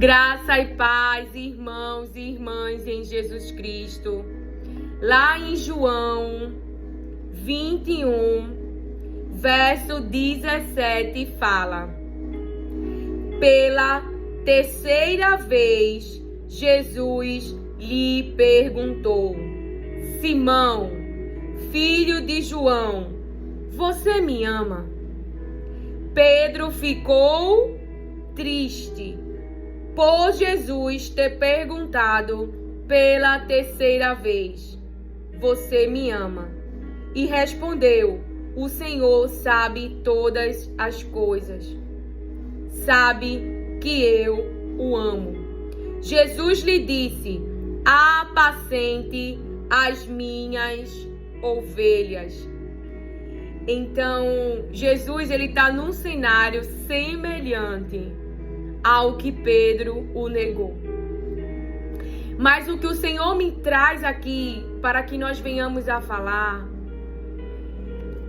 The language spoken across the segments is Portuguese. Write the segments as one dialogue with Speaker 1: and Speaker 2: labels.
Speaker 1: Graça e paz, irmãos e irmãs em Jesus Cristo. Lá em João 21, verso 17, fala: pela terceira vez, Jesus lhe perguntou: Simão, filho de João, você me ama? Pedro ficou triste por Jesus ter perguntado pela terceira vez: você me ama? E respondeu: o Senhor sabe todas as coisas. Sabe que eu o amo. Jesus lhe disse: apacente as minhas ovelhas. Então, Jesus está num cenário semelhante ao que Pedro o negou. Mas o que o Senhor me traz aqui para que nós venhamos a falar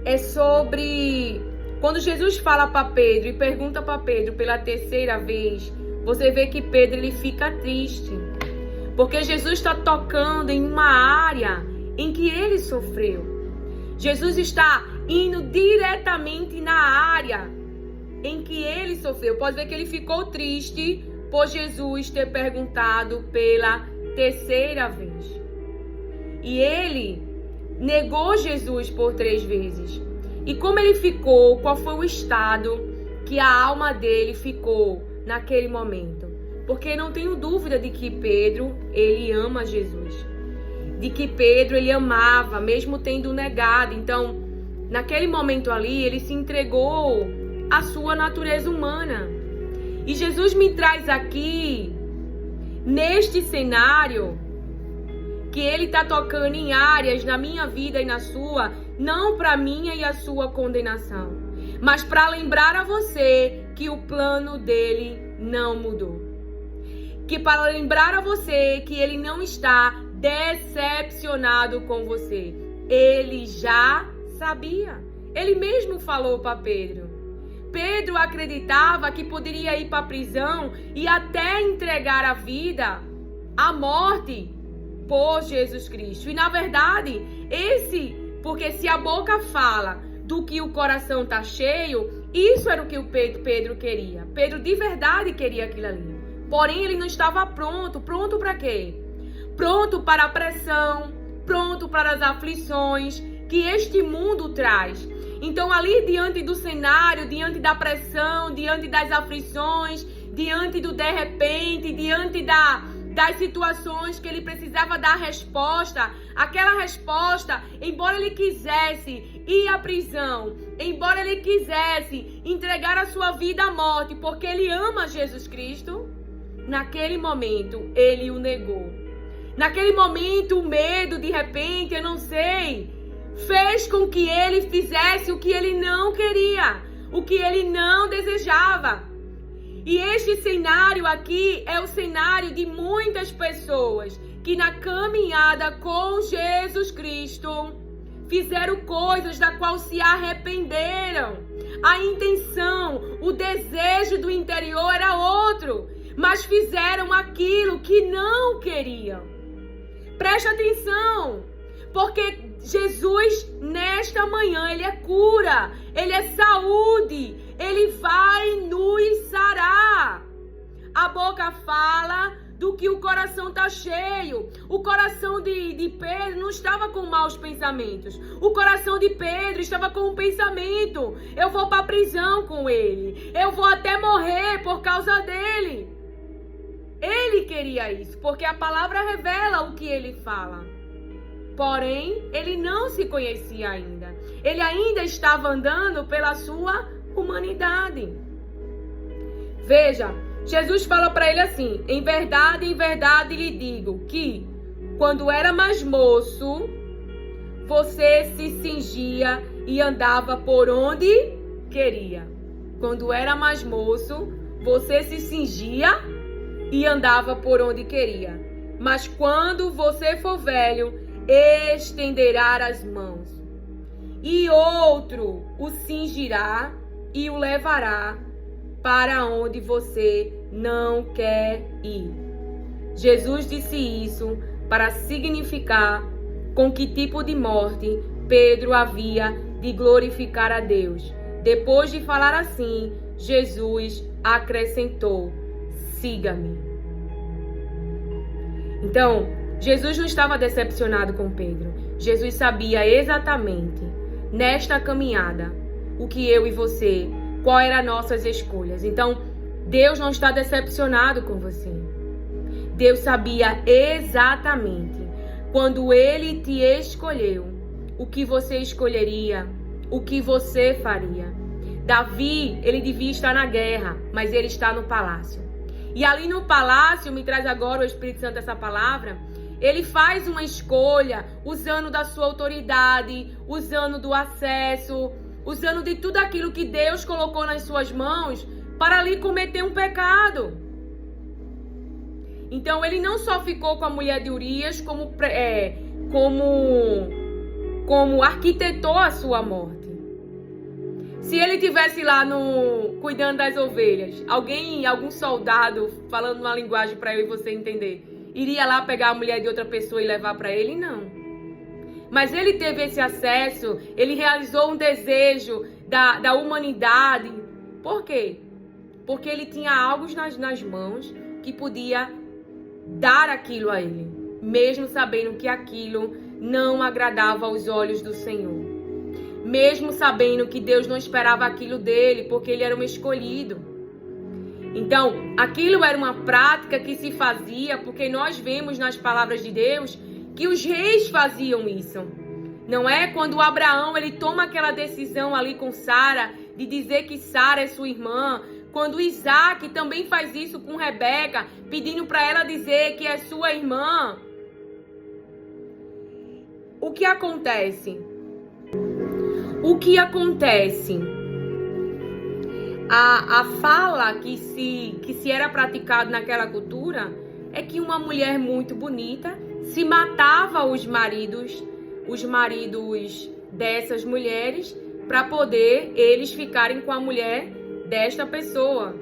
Speaker 1: é sobre quando Jesus fala para Pedro e pergunta para Pedro pela terceira vez. Você vê que Pedro ele fica triste, porque Jesus está tocando em uma área em que ele sofreu. Jesus está indo diretamente na área em que ele sofreu. Pode ver que ele ficou triste por Jesus ter perguntado pela terceira vez. E ele negou Jesus por 3 vezes. E como ele ficou, qual foi o estado que a alma dele ficou naquele momento? Porque não tenho dúvida de que Pedro, ele ama Jesus. De que Pedro, ele amava, mesmo tendo negado. Então, naquele momento ali, ele se entregou à sua natureza humana. E Jesus me traz aqui, neste cenário, que ele está tocando em áreas na minha vida e na sua, não para minha e a sua condenação, mas para lembrar a você que o plano dele não mudou. Que para lembrar a você que ele não está decepcionado com você. Ele já sabia. Ele mesmo falou para Pedro. Pedro acreditava que poderia ir para a prisão e até entregar a vida, a morte, por Jesus Cristo. E na verdade, porque se a boca fala do que o coração está cheio, isso era o que o Pedro queria. Pedro de verdade queria aquilo ali. Porém, ele não estava pronto. Pronto para quê? Pronto para a pressão, pronto para as aflições que este mundo traz. Então, ali diante do cenário, diante da pressão, diante das aflições, diante do de repente, diante das situações que ele precisava dar resposta, aquela resposta, embora ele quisesse ir à prisão, embora ele quisesse entregar a sua vida à morte, porque ele ama Jesus Cristo, naquele momento ele o negou. Naquele momento o medo, de repente, eu não sei, fez com que ele fizesse o que ele não queria, o que ele não desejava. E este cenário aqui é o cenário de muitas pessoas que na caminhada com Jesus Cristo fizeram coisas da qual se arrependeram. A intenção, o desejo do interior era outro, mas fizeram aquilo que não queriam. Preste atenção, porque Jesus, nesta manhã, ele é cura, ele é saúde, ele vai nos sarar. A boca fala do que o coração está cheio. O coração de Pedro não estava com maus pensamentos. O coração de Pedro estava com um pensamento: eu vou para a prisão com ele, eu vou até morrer por causa dele. Ele queria isso, porque a palavra revela o que ele fala. Porém, ele não se conhecia ainda. Ele ainda estava andando pela sua humanidade. Veja, Jesus fala para ele assim: em verdade lhe digo que, quando era mais moço, você se cingia e andava por onde queria. Quando era mais moço, você se cingia e andava por onde queria. Mas quando você for velho, estenderá as mãos, e outro o cingirá e o levará para onde você não quer ir. Jesus disse isso para significar com que tipo de morte Pedro havia de glorificar a Deus. Depois de falar assim, Jesus acrescentou: siga-me. Então, Jesus não estava decepcionado com Pedro. Jesus sabia exatamente, nesta caminhada, o que eu e você, qual eram as nossas escolhas. Então, Deus não está decepcionado com você. Deus sabia exatamente, quando Ele te escolheu, o que você escolheria, o que você faria. Davi, ele devia estar na guerra, mas ele está no palácio. E ali no palácio, me traz agora o Espírito Santo essa palavra, ele faz uma escolha, usando da sua autoridade, usando do acesso, usando de tudo aquilo que Deus colocou nas suas mãos, para ali cometer um pecado. Então ele não só ficou com a mulher de Urias, como arquitetou a sua morte. Se ele tivesse lá cuidando das ovelhas, algum soldado, falando uma linguagem para eu e você entender, iria lá pegar a mulher de outra pessoa e levar para ele? Não. Mas ele teve esse acesso, ele realizou um desejo da humanidade. Por quê? Porque ele tinha algo nas mãos que podia dar aquilo a ele, mesmo sabendo que aquilo não agradava aos olhos do Senhor. Mesmo sabendo que Deus não esperava aquilo dele, porque ele era um escolhido. Então, aquilo era uma prática que se fazia, porque nós vemos nas palavras de Deus que os reis faziam isso. Não é? Quando Abraão ele toma aquela decisão ali com Sara, de dizer que Sara é sua irmã. Quando Isaac também faz isso com Rebeca, pedindo para ela dizer que é sua irmã. O que acontece? A fala que se era praticada naquela cultura é que uma mulher muito bonita se matava os maridos dessas mulheres para poder eles ficarem com a mulher desta pessoa.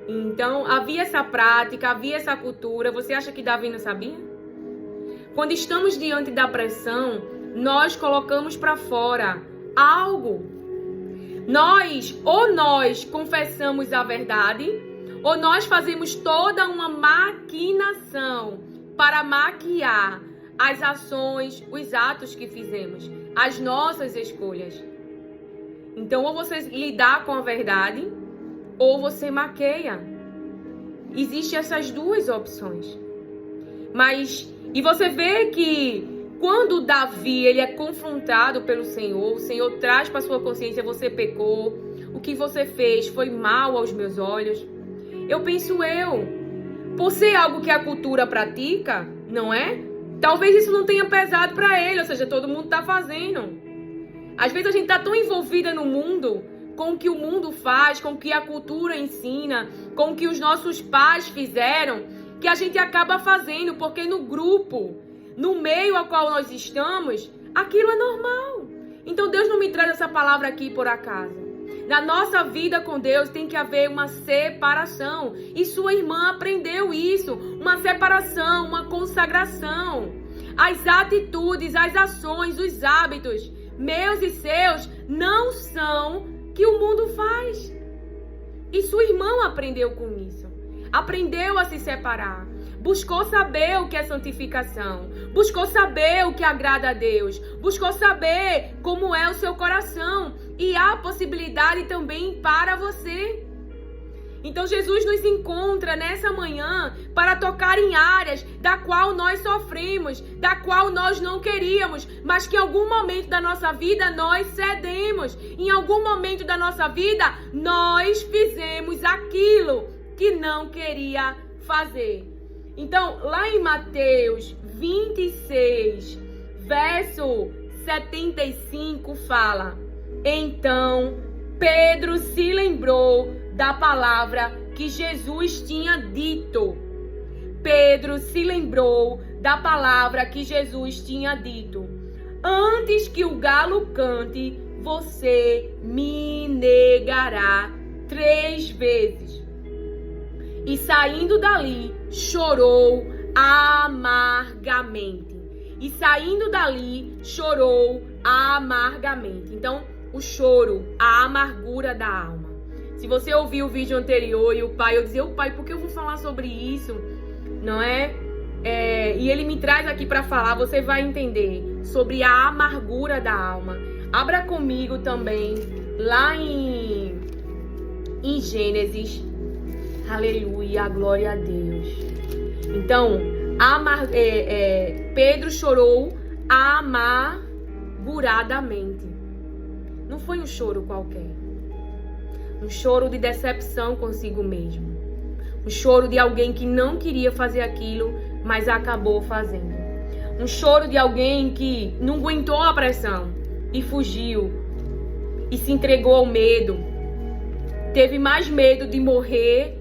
Speaker 1: Então havia essa prática, havia essa cultura. Você acha que Davi não sabia? Quando estamos diante da pressão, nós colocamos para fora algo. Nós confessamos a verdade, ou nós fazemos toda uma maquinação para maquiar as ações, os atos que fizemos, as nossas escolhas. Então, ou você lidar com a verdade, ou você maqueia. Existem essas duas opções. E você vê que quando Davi ele é confrontado pelo Senhor, o Senhor traz para sua consciência: você pecou, o que você fez foi mal aos meus olhos. Eu penso por ser algo que a cultura pratica, não é? Talvez isso não tenha pesado para ele, ou seja, todo mundo está fazendo. Às vezes a gente está tão envolvida no mundo, com o que o mundo faz, com o que a cultura ensina, com o que os nossos pais fizeram, que a gente acaba fazendo, porque no grupo, no meio ao qual nós estamos, aquilo é normal. Então Deus não me traz essa palavra aqui por acaso. Na nossa vida com Deus tem que haver uma separação. E sua irmã aprendeu isso. Uma separação, uma consagração. As atitudes, as ações, os hábitos, meus e seus, não são que o mundo faz. E sua irmã aprendeu com isso. Aprendeu a se separar. Buscou saber o que é santificação. Buscou saber o que agrada a Deus. Buscou saber como é o seu coração. E há possibilidade também para você. Então Jesus nos encontra nessa manhã para tocar em áreas da qual nós sofremos, da qual nós não queríamos, mas que em algum momento da nossa vida nós cedemos. Em algum momento da nossa vida nós fizemos aquilo que não queria fazer. Então, lá em Mateus 26, verso 75, fala: então Pedro se lembrou da palavra que Jesus tinha dito. Pedro se lembrou da palavra que Jesus tinha dito: antes que o galo cante, você me negará 3 vezes. e saindo dali, chorou amargamente. E saindo dali, chorou amargamente. Então, o choro, a amargura da alma. Se você ouviu o vídeo anterior e o pai, eu dizia, pai, por que eu vou falar sobre isso? Não é? E ele me traz aqui para falar, você vai entender sobre a amargura da alma. Abra comigo também, lá em Gênesis. Aleluia, glória a Deus. Então, Pedro chorou amarguradamente. Não foi um choro qualquer. Um choro de decepção consigo mesmo. Um choro de alguém que não queria fazer aquilo, mas acabou fazendo. Um choro de alguém que não aguentou a pressão e fugiu. E se entregou ao medo. Teve mais medo de morrer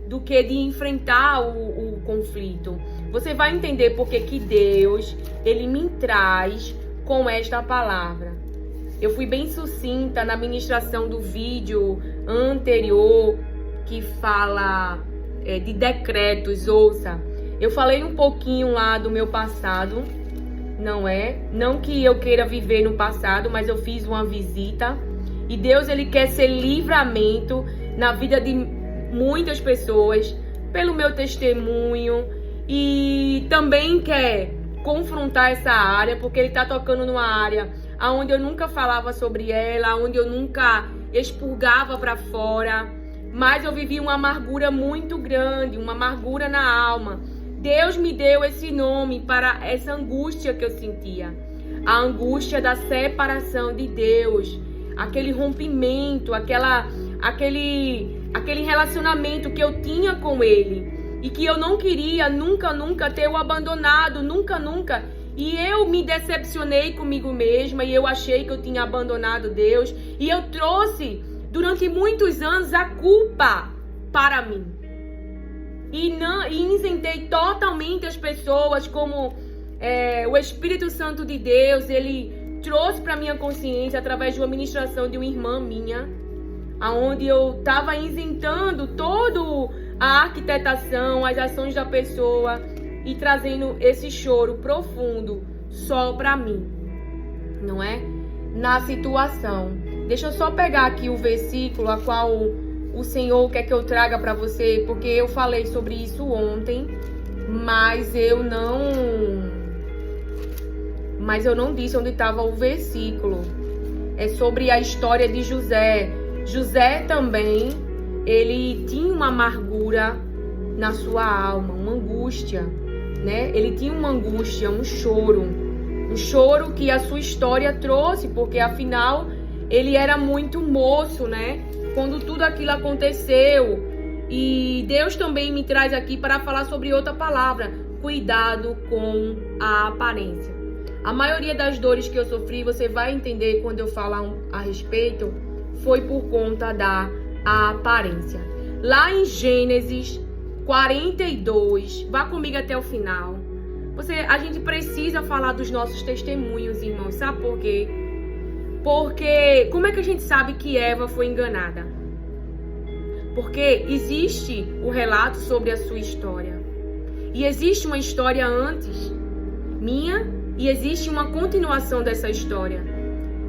Speaker 1: do que de enfrentar o conflito. Você vai entender porque que Deus, ele me traz com esta palavra. Eu fui bem sucinta na ministração do vídeo anterior que fala de decretos, ouça. Eu falei um pouquinho lá do meu passado, não é? Não que eu queira viver no passado, mas eu fiz uma visita e Deus, ele quer ser livramento na vida de muitas pessoas pelo meu testemunho e também quer confrontar essa área, porque ele está tocando numa área onde eu nunca falava sobre ela, onde eu nunca expurgava para fora, mas eu vivi uma amargura muito grande, uma amargura na alma. Deus me deu esse nome para essa angústia que eu sentia, a angústia da separação de Deus, aquele rompimento, aquele relacionamento que eu tinha com Ele e que eu não queria nunca ter o abandonado, nunca. E eu me decepcionei comigo mesma e eu achei que eu tinha abandonado Deus e eu trouxe durante muitos anos a culpa para mim. E isentei totalmente as pessoas, como o Espírito Santo de Deus, ele trouxe para minha consciência através de uma ministração de uma irmã minha, aonde eu estava isentando toda a arquitetação, as ações da pessoa e trazendo esse choro profundo só para mim, não é? Na situação. Deixa eu só pegar aqui o versículo a qual o Senhor quer que eu traga para você, porque eu falei sobre isso ontem, mas eu não disse onde estava o versículo. É sobre a história de José. José também, ele tinha uma amargura na sua alma, uma angústia, né? Ele tinha uma angústia, um choro que a sua história trouxe, porque afinal ele era muito moço, né? Quando tudo aquilo aconteceu. E Deus também me traz aqui para falar sobre outra palavra: cuidado com a aparência. A maioria das dores que eu sofri, você vai entender quando eu falar a respeito, foi por conta da aparência. Lá em Gênesis 42, vá comigo até o final. A gente precisa falar dos nossos testemunhos, irmãos. Sabe por quê? Porque como é que a gente sabe que Eva foi enganada? Porque existe o relato sobre a sua história. E existe uma história antes minha e existe uma continuação dessa história.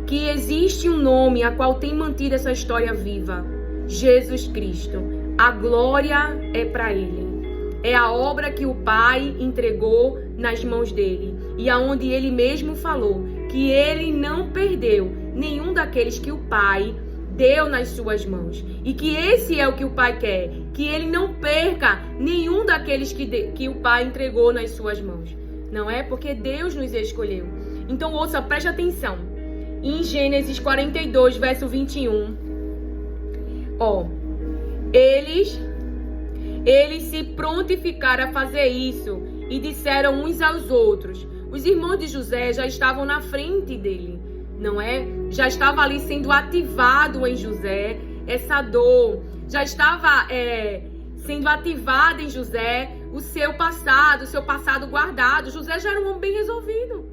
Speaker 1: Que existe um nome a qual tem mantido essa história viva: Jesus Cristo. A glória é para Ele. É a obra que o Pai entregou nas mãos dele. E aonde Ele mesmo falou que Ele não perdeu nenhum daqueles que o Pai deu nas suas mãos. E que esse é o que o Pai quer. Que Ele não perca nenhum daqueles que o Pai entregou nas suas mãos. Não é? Porque Deus nos escolheu. Então ouça, preste atenção. Em Gênesis 42, verso 21. Eles se prontificaram a fazer isso e disseram uns aos outros. Os irmãos de José já estavam na frente dele, não é? Já estava ali sendo ativado em José essa dor. Já estava sendo ativada em José o seu passado guardado. José já era um homem bem resolvido.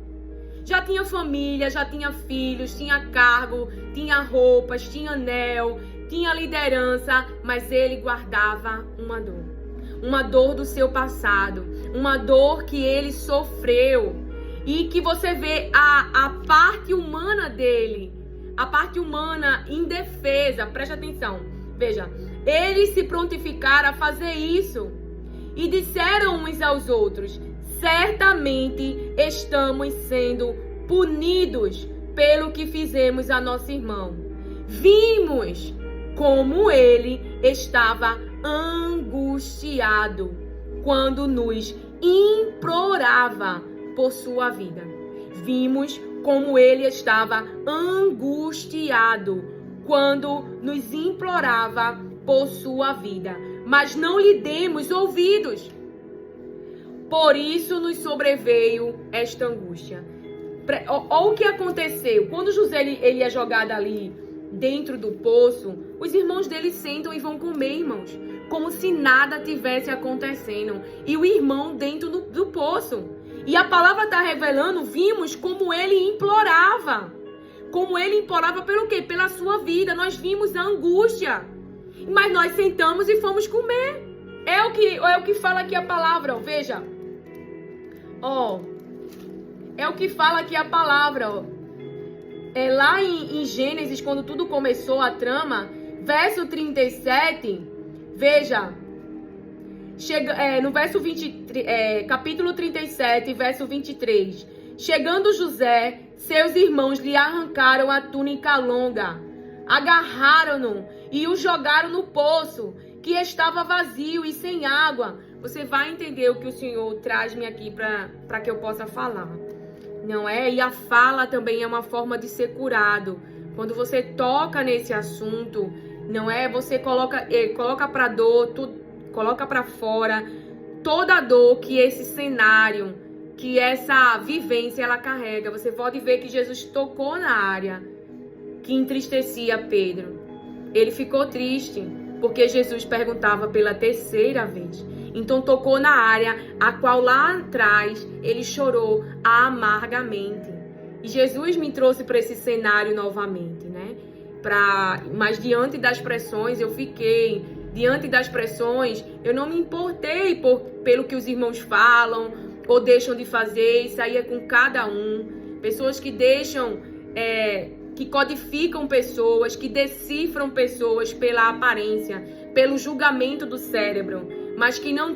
Speaker 1: Já tinha família, já tinha filhos, tinha cargo, tinha roupas, tinha anel, tinha liderança, mas ele guardava uma dor. Uma dor do seu passado, uma dor que ele sofreu. E que você vê a parte humana dele, a parte humana indefesa, preste atenção. Veja, eles se prontificaram a fazer isso e disseram uns aos outros: certamente estamos sendo punidos pelo que fizemos a nosso irmão. Vimos como ele estava angustiado quando nos implorava por sua vida. Vimos como ele estava angustiado quando nos implorava por sua vida, mas não lhe demos ouvidos. Por isso nos sobreveio esta angústia. Olha o que aconteceu. Quando José ele é jogado ali dentro do poço, os irmãos dele sentam e vão comer, irmãos, como se nada tivesse acontecendo. E o irmão dentro do poço. E a palavra está revelando, vimos como ele implorava. Como ele implorava pelo quê? Pela sua vida. Nós vimos a angústia. Mas nós sentamos e fomos comer. É o que fala aqui a palavra, ó. Veja. Ó. É o que fala aqui a palavra, ó. É lá em Gênesis, quando tudo começou, a trama, verso 37, veja, no verso 23, capítulo 37, verso 23, chegando José, seus irmãos lhe arrancaram a túnica longa, agarraram-no e o jogaram no poço, que estava vazio e sem água. Você vai entender o que o Senhor traz-me aqui para que eu possa falar. Não é? E a fala também é uma forma de ser curado. Quando você toca nesse assunto, não é? Você coloca para dor, coloca para fora toda a dor que esse cenário, que essa vivência ela carrega. Você pode ver que Jesus tocou na área que entristecia Pedro. Ele ficou triste porque Jesus perguntava pela terceira vez. Então tocou na área a qual lá atrás ele chorou amargamente. E Jesus me trouxe para esse cenário novamente, né? Mas diante das pressões eu fiquei. Diante das pressões eu não me importei pelo que os irmãos falam ou deixam de fazer. Isso aí é com cada um. Pessoas que deixam, que codificam pessoas, que decifram pessoas pela aparência, pelo julgamento do cérebro. Mas que não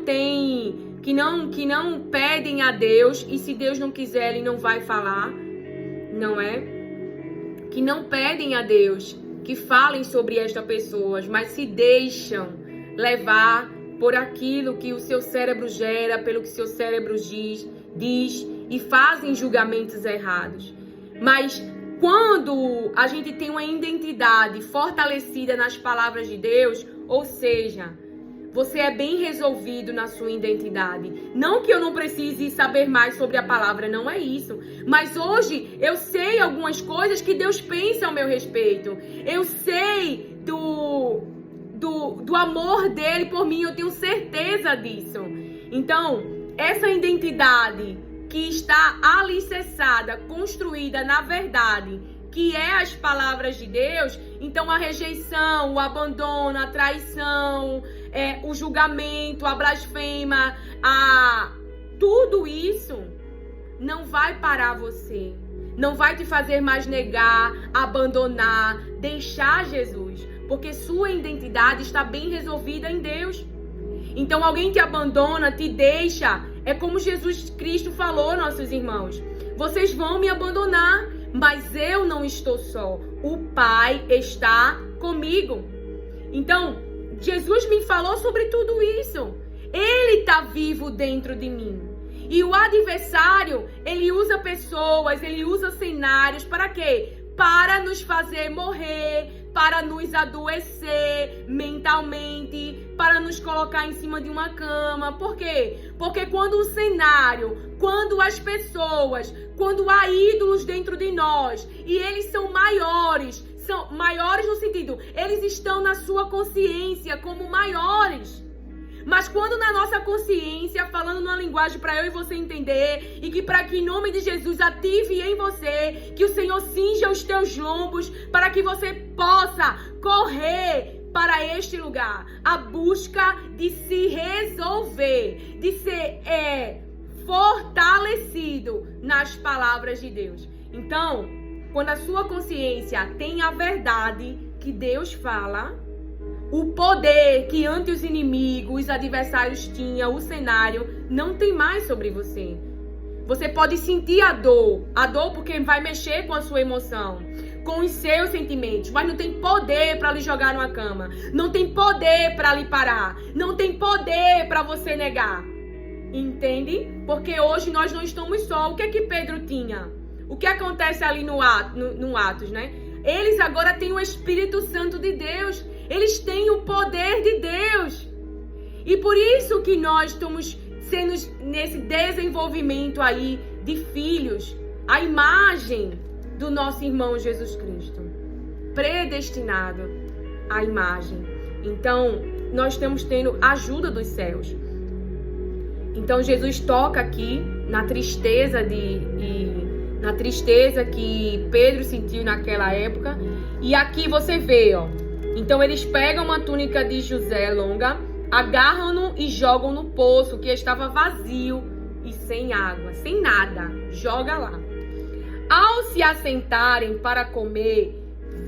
Speaker 1: pedem a Deus, e se Deus não quiser, Ele não vai falar, não é? Que não pedem a Deus que falem sobre estas pessoas, mas se deixam levar por aquilo que o seu cérebro gera, pelo que o seu cérebro diz e fazem julgamentos errados. Mas quando a gente tem uma identidade fortalecida nas palavras de Deus, ou seja, você é bem resolvido na sua identidade. Não que eu não precise saber mais sobre a palavra, não é isso. Mas hoje eu sei algumas coisas que Deus pensa ao meu respeito. Eu sei do amor dele por mim, eu tenho certeza disso. Então, essa identidade que está alicerçada, construída na verdade, que é as palavras de Deus, então a rejeição, o abandono, a traição, o julgamento, a blasfema, tudo isso não vai parar você. Não vai te fazer mais negar, abandonar, deixar Jesus. Porque sua identidade está bem resolvida em Deus. Então alguém te abandona, te deixa. É como Jesus Cristo falou, nossos irmãos. Vocês vão me abandonar, mas eu não estou só. O Pai está comigo. Então, Jesus me falou sobre tudo isso. Ele está vivo dentro de mim. E o adversário, ele usa pessoas, ele usa cenários para quê? Para nos fazer morrer, para nos adoecer mentalmente, para nos colocar em cima de uma cama. Por quê? Porque quando o cenário, quando as pessoas, quando há ídolos dentro de nós, e eles são maiores no sentido, eles estão na sua consciência como maiores. Mas Mas quando na nossa consciência, falando numa linguagem para eu e você entender, e que para que em nome de Jesus ative em você, que o Senhor cinja os teus lombos, para que você possa correr para este lugar, a busca de se resolver, de ser fortalecido nas palavras de Deus. Então, quando a sua consciência tem a verdade que Deus fala, o poder que antes os inimigos, os adversários tinham, o cenário, não tem mais sobre você. Você pode sentir a dor porque vai mexer com a sua emoção, com os seus sentimentos, mas não tem poder para lhe jogar numa cama, não tem poder para lhe parar, não tem poder para você negar. Entende? Porque hoje nós não estamos só. O que é que Pedro tinha? O que acontece ali no Atos, né? Eles agora têm o Espírito Santo de Deus. Eles têm o poder de Deus. E por isso que nós estamos sendo nesse desenvolvimento aí de filhos, a imagem do nosso irmão Jesus Cristo. Predestinado à imagem. Então, nós estamos tendo ajuda dos céus. Então, Jesus toca aqui na tristeza que Pedro sentiu naquela época. E aqui você vê, ó. Então, eles pegam uma túnica de José longa, agarram-no e jogam no poço que estava vazio e sem água, sem nada. Joga lá. Ao se assentarem para comer,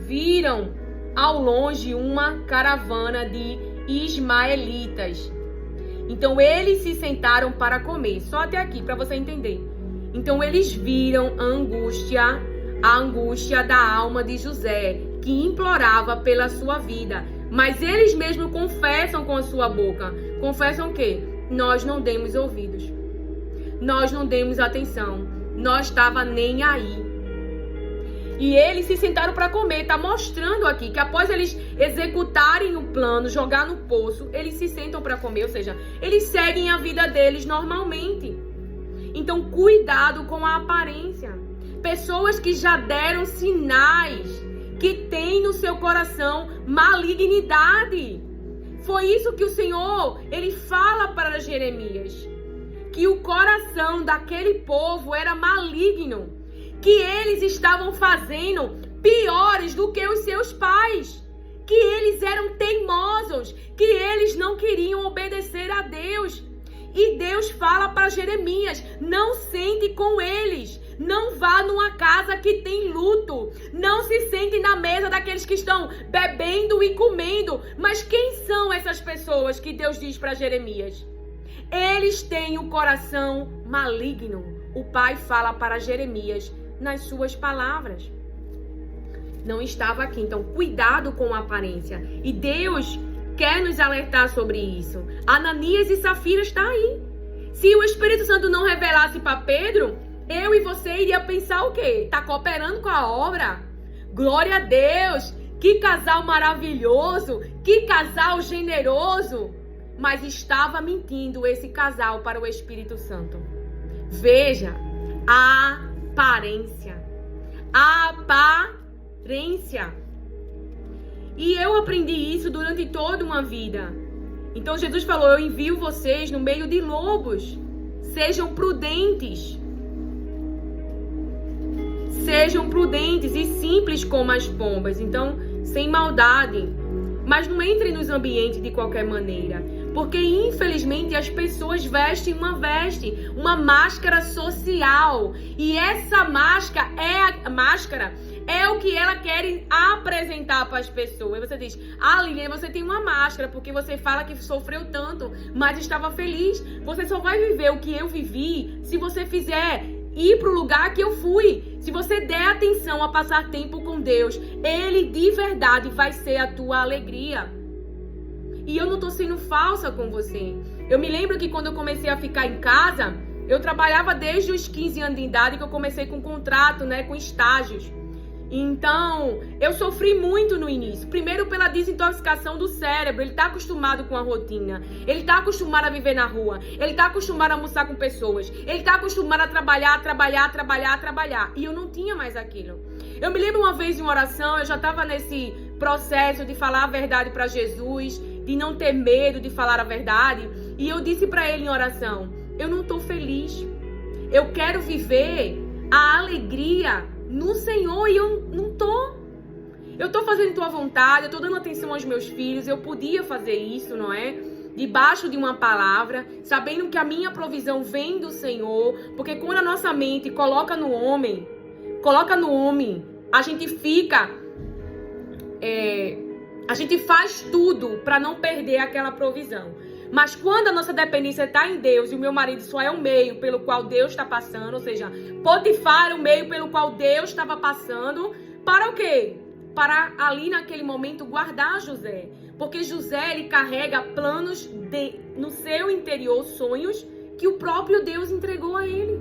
Speaker 1: viram ao longe uma caravana de ismaelitas. Então, eles se sentaram para comer. Só até aqui, para você entender. Então, eles viram a angústia da alma de José, que implorava pela sua vida. Mas eles mesmos confessam com a sua boca. Confessam que nós não demos ouvidos. Nós não demos atenção. Nós estava nem aí. E eles se sentaram para comer. Está mostrando aqui que após eles executarem o plano, jogar no poço, eles se sentam para comer. Ou seja, eles seguem a vida deles normalmente. Então, cuidado com a aparência. Pessoas que já deram sinais que têm no seu coração malignidade. Foi isso que o Senhor, ele fala para Jeremias. Que o coração daquele povo era maligno. Que eles estavam fazendo piores do que os seus pais. Que eles eram teimosos. Que eles não queriam obedecer a Deus. E Deus fala para Jeremias, não sente com eles. Não vá numa casa que tem luto. Não se sente na mesa daqueles que estão bebendo e comendo. Mas quem são essas pessoas que Deus diz para Jeremias? Eles têm o coração maligno. O pai fala para Jeremias nas suas palavras. Não estava aqui. Então, cuidado com a aparência. E Deus quer nos alertar sobre isso. Ananias e Safira está aí. Se o Espírito Santo não revelasse para Pedro, eu e você iria pensar o quê? Está cooperando com a obra? Glória a Deus! Que casal maravilhoso! Que casal generoso! Mas estava mentindo esse casal para o Espírito Santo. Veja, a aparência. A aparência. E eu aprendi isso durante toda uma vida. Então Jesus falou, eu envio vocês no meio de lobos. Sejam prudentes. Sejam prudentes e simples como as pombas. Então, sem maldade. Mas não entre nos ambientes de qualquer maneira. Porque, infelizmente, as pessoas vestem uma máscara social. E essa máscara é o que ela quer apresentar para as pessoas. E você diz, Lilian, você tem uma máscara porque você fala que sofreu tanto, mas estava feliz. Você só vai viver o que eu vivi se você fizer ir para o lugar que eu fui. Se você der atenção a passar tempo com Deus, Ele de verdade vai ser a tua alegria. E eu não tô sendo falsa com você. Eu me lembro que quando eu comecei a ficar em casa, eu trabalhava desde os 15 anos de idade, que eu comecei com contrato, com estágios. Então, eu sofri muito no início. Primeiro pela desintoxicação do cérebro. Ele tá acostumado com a rotina. Ele tá acostumado a viver na rua. Ele tá acostumado a almoçar com pessoas. Ele tá acostumado a trabalhar. E eu não tinha mais aquilo. Eu me lembro uma vez em uma oração, eu já tava nesse processo de falar a verdade para Jesus, de não ter medo de falar a verdade. E eu disse para ele em oração, eu não estou feliz. Eu quero viver a alegria no Senhor e eu não estou. Eu estou fazendo tua vontade, eu estou dando atenção aos meus filhos, eu podia fazer isso, não é? Debaixo de uma palavra, sabendo que a minha provisão vem do Senhor, porque quando a nossa mente coloca no homem, a gente fica, a gente faz tudo para não perder aquela provisão. Mas quando a nossa dependência está em Deus e o meu marido só é o meio pelo qual Deus está passando, ou seja, Potifar é o meio pelo qual Deus estava passando, para o quê? Para ali naquele momento guardar José. Porque José, ele carrega planos no seu interior, sonhos que o próprio Deus entregou a ele.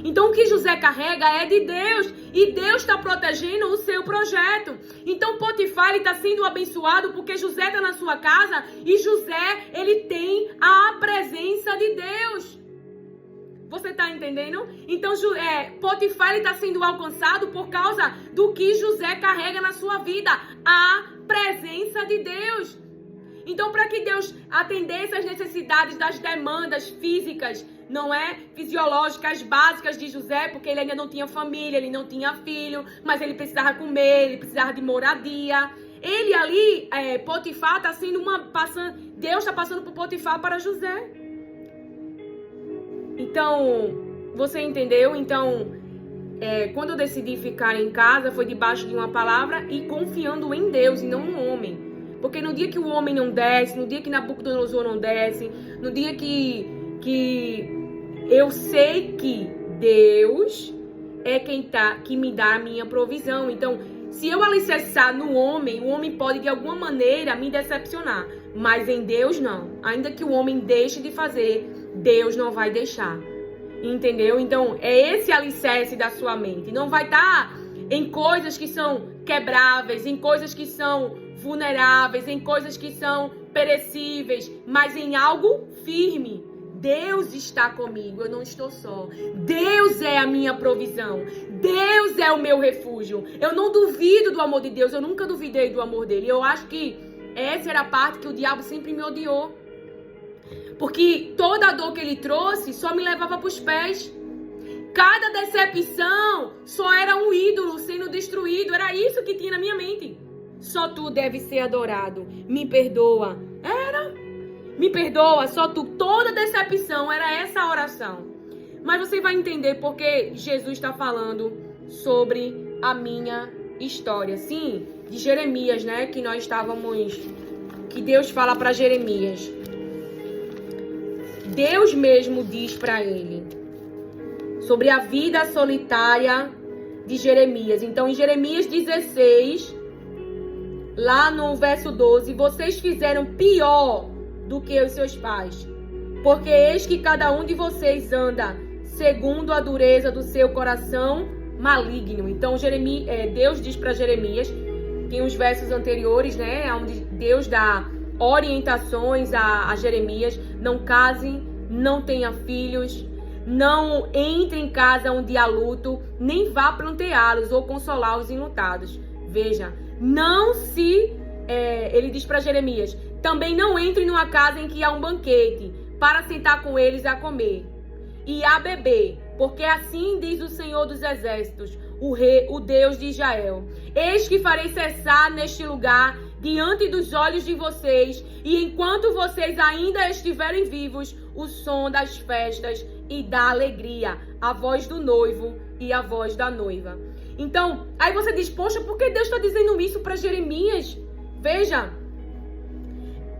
Speaker 1: Então o que José carrega é de Deus e Deus está protegendo o seu projeto. Então Potifar está sendo abençoado porque José está na sua casa e José, ele tem a presença de Deus. Você está entendendo? Então Potifar está sendo alcançado por causa do que José carrega na sua vida, a presença de Deus. Então, para que Deus atendesse às necessidades das demandas físicas, não é? Fisiológicas, básicas de José, porque ele ainda não tinha família, ele não tinha filho, mas ele precisava comer, ele precisava de moradia. Ele ali, Potifar, está sendo Deus está passando por Potifar para José. Então, você entendeu? Então, quando eu decidi ficar em casa, foi debaixo de uma palavra e confiando em Deus e não no homem. Porque no dia que o homem não desce, no dia que Nabucodonosor não desce, no dia que eu sei que Deus é que me dá a minha provisão. Então, se eu alicerçar no homem, o homem pode de alguma maneira me decepcionar. Mas em Deus não. Ainda que o homem deixe de fazer, Deus não vai deixar. Entendeu? Então, é esse alicerce da sua mente. Não vai estar em coisas que são quebráveis, em coisas que são vulneráveis, em coisas que são perecíveis, mas em algo firme. Deus está comigo, eu não estou só. Deus é a minha provisão. Deus é o meu refúgio. Eu não duvido do amor de Deus, eu nunca duvidei do amor dele. Eu acho que essa era a parte que o diabo sempre me odiou. Porque toda a dor que ele trouxe só me levava para os pés. Cada decepção só era um ídolo sendo destruído. Era isso que tinha na minha mente. Só tu deve ser adorado. Me perdoa. Me perdoa, só tu. Toda decepção era essa oração. Mas você vai entender porque Jesus está falando sobre a minha história. Sim, de Jeremias, né? Que nós estávamos... Que Deus fala para Jeremias. Deus mesmo diz para ele sobre a vida solitária de Jeremias. Então, em Jeremias 16, lá no verso 12, vocês fizeram pior do que os seus pais, porque eis que cada um de vocês anda segundo a dureza do seu coração maligno. Então, Deus diz para Jeremias, tem os versos anteriores, né, onde Deus dá orientações a Jeremias: não case, não tenha filhos, não entre em casa onde há luto, nem vá planteá-los ou consolar os enlutados. Veja, ele diz para Jeremias, também não entre numa casa em que há um banquete, para sentar com eles a comer e a beber, porque assim diz o Senhor dos Exércitos, o Deus de Israel: eis que farei cessar neste lugar diante dos olhos de vocês, e enquanto vocês ainda estiverem vivos, o som das festas e da alegria, a voz do noivo e a voz da noiva. Então, aí você diz, poxa, por que Deus está dizendo isso para Jeremias? Veja,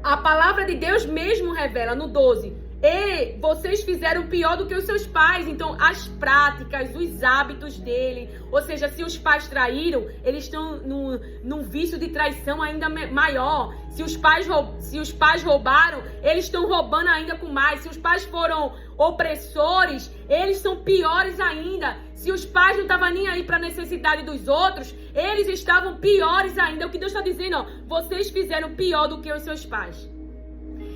Speaker 1: a palavra de Deus mesmo revela no 12, e vocês fizeram pior do que os seus pais. Então, as práticas, os hábitos dele, ou seja, se os pais traíram, eles estão num vício de traição ainda maior. Se os pais roubaram, eles estão roubando ainda com mais. Se os pais foram opressores, eles são piores ainda. Se os pais não estavam nem aí para a necessidade dos outros, eles estavam piores ainda. O que Deus está dizendo, ó, vocês fizeram pior do que os seus pais.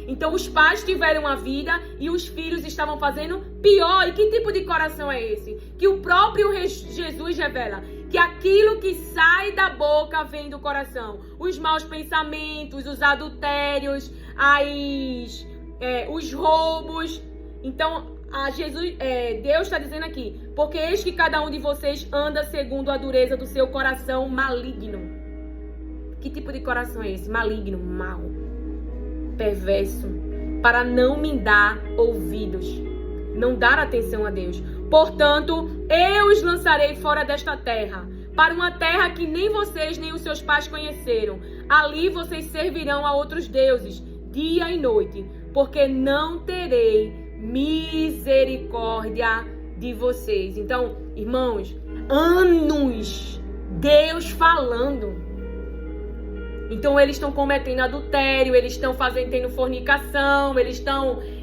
Speaker 1: Então os pais tiveram a vida e os filhos estavam fazendo pior. E que tipo de coração é esse? Que o próprio Jesus revela que aquilo que sai da boca vem do coração. Os maus pensamentos, os adultérios, os roubos. Então, Deus está dizendo aqui, porque eis que cada um de vocês anda segundo a dureza do seu coração maligno. Que tipo de coração é esse? Maligno, mau, perverso, para não me dar ouvidos, não dar atenção a Deus. Portanto, eu os lançarei fora desta terra, para uma terra que nem vocês nem os seus pais conheceram. Ali vocês servirão a outros deuses, dia e noite, porque não terei misericórdia de vocês. Então, irmãos, anos Deus falando. Então eles estão cometendo adultério, eles estão tendo fornicação, eles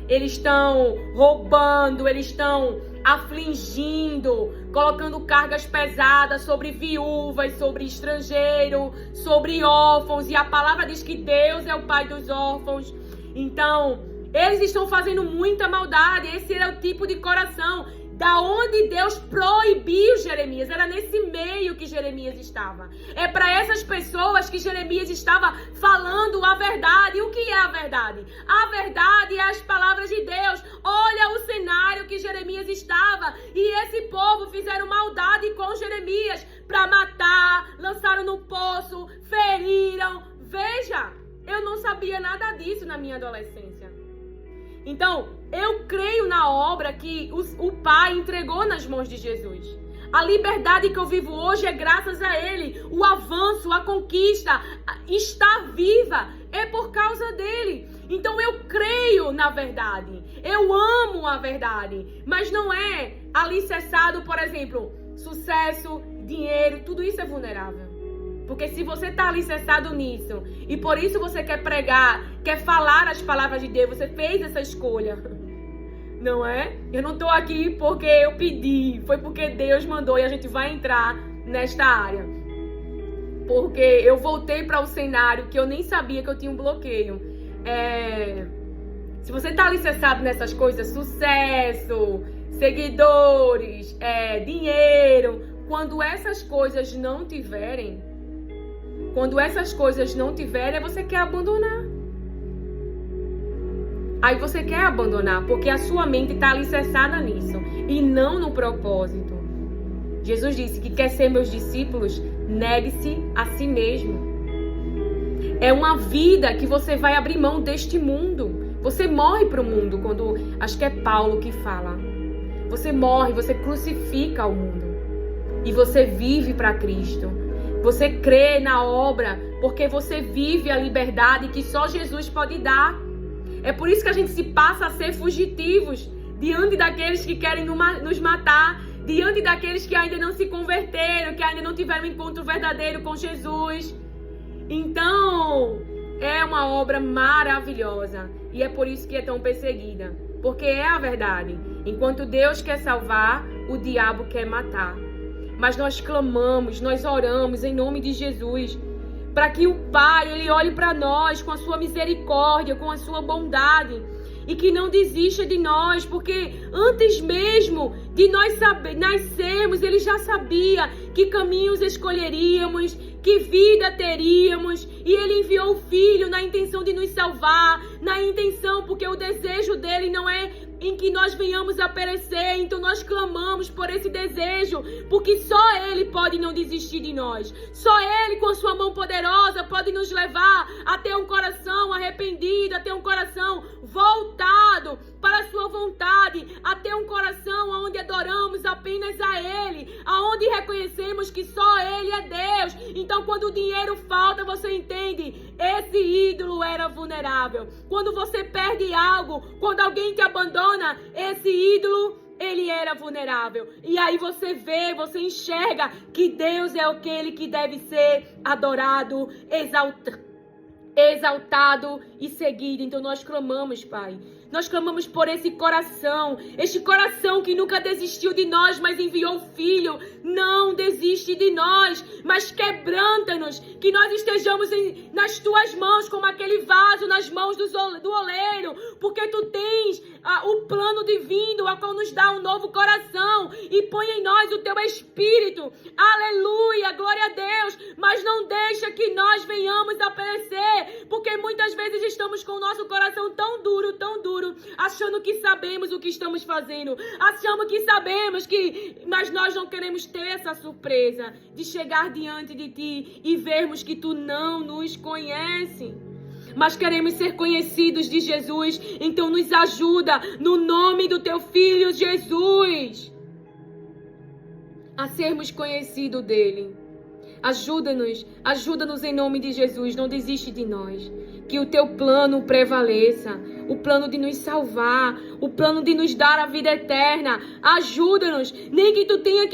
Speaker 1: estão roubando, eles estão afligindo, colocando cargas pesadas sobre viúvas, sobre estrangeiro, sobre órfãos. E a palavra diz que Deus é o pai dos órfãos. Então, eles estão fazendo muita maldade. Esse era o tipo de coração da onde Deus proibiu Jeremias. Era nesse meio que Jeremias estava. É para essas pessoas que Jeremias estava falando a verdade. E o que é a verdade? A verdade é as palavras de Deus. Olha o cenário que Jeremias estava. E esse povo fizeram maldade com Jeremias para matar, lançaram no poço, feriram. Veja, eu não sabia nada disso na minha adolescência. Então, eu creio na obra que o Pai entregou nas mãos de Jesus. A liberdade que eu vivo hoje é graças a Ele. O avanço, a conquista, estar viva é por causa dele. Então eu creio na verdade. Eu amo a verdade. Mas não é alicerçado, por exemplo, sucesso, dinheiro, tudo isso é vulnerável. Porque se você está alicerçado nisso e por isso você quer pregar, quer falar as palavras de Deus, você fez essa escolha, não é? Eu não estou aqui porque eu pedi, foi porque Deus mandou e a gente vai entrar nesta área. Porque eu voltei para o cenário que eu nem sabia que eu tinha um bloqueio. Se você está alicerçado nessas coisas, sucesso, seguidores, dinheiro, quando essas coisas não tiverem, você quer abandonar. Aí você quer abandonar, porque a sua mente está alicerçada nisso e não no propósito. Jesus disse que quer ser meus discípulos, negue-se a si mesmo. É uma vida que você vai abrir mão deste mundo. Você morre para o mundo, acho que é Paulo que fala. Você morre, você crucifica o mundo. E você vive para Cristo. Você crê na obra, porque você vive a liberdade que só Jesus pode dar. É por isso que a gente se passa a ser fugitivos diante daqueles que querem nos matar, diante daqueles que ainda não se converteram, que ainda não tiveram um encontro verdadeiro com Jesus. Então, é uma obra maravilhosa e é por isso que é tão perseguida, porque é a verdade. Enquanto Deus quer salvar, o diabo quer matar. Mas nós clamamos, nós oramos em nome de Jesus, para que o Pai, Ele olhe para nós com a sua misericórdia, com a sua bondade, e que não desista de nós, porque antes mesmo de nós nascermos, Ele já sabia que caminhos escolheríamos, que vida teríamos, e Ele enviou o Filho na intenção de nos salvar, na intenção, porque o desejo dEle não é em que nós venhamos a perecer. Então nós clamamos por esse desejo, porque só Ele pode não desistir de nós. Só Ele, com a sua mão poderosa, pode nos levar a ter um coração arrependido, a ter um coração voltado para a sua vontade, a ter um coração onde adoramos apenas a Ele, aonde reconhecemos que só Ele é Deus. Então quando o dinheiro falta, você entende, esse ídolo era vulnerável. Quando você perde algo, quando alguém te abandona, esse ídolo, ele era vulnerável. E aí você vê, você enxerga que Deus é aquele que deve ser adorado, exaltado e seguido. Então nós clamamos, Pai. Nós clamamos por esse coração, este coração que nunca desistiu de nós, mas enviou o Filho. Não desiste de nós, mas quebranta-nos, que nós estejamos nas tuas mãos, como aquele vaso nas mãos do oleiro, porque tu tens o plano divino, a qual nos dá um novo coração e põe em nós o teu Espírito. Aleluia, glória a Deus, mas não deixa que nós venhamos a perecer, porque muitas vezes estamos com o nosso coração tão duro, futuro, achando que sabemos o que estamos fazendo, achando que sabemos mas nós não queremos ter essa surpresa de chegar diante de ti e vermos que tu não nos conhece. Mas queremos ser conhecidos de Jesus, então nos ajuda no nome do teu Filho Jesus a sermos conhecidos dele. Ajuda-nos em nome de Jesus, não desiste de nós. Que o teu plano prevaleça, o plano de nos salvar, o plano de nos dar a vida eterna. Ajuda-nos, nem que tu tenhas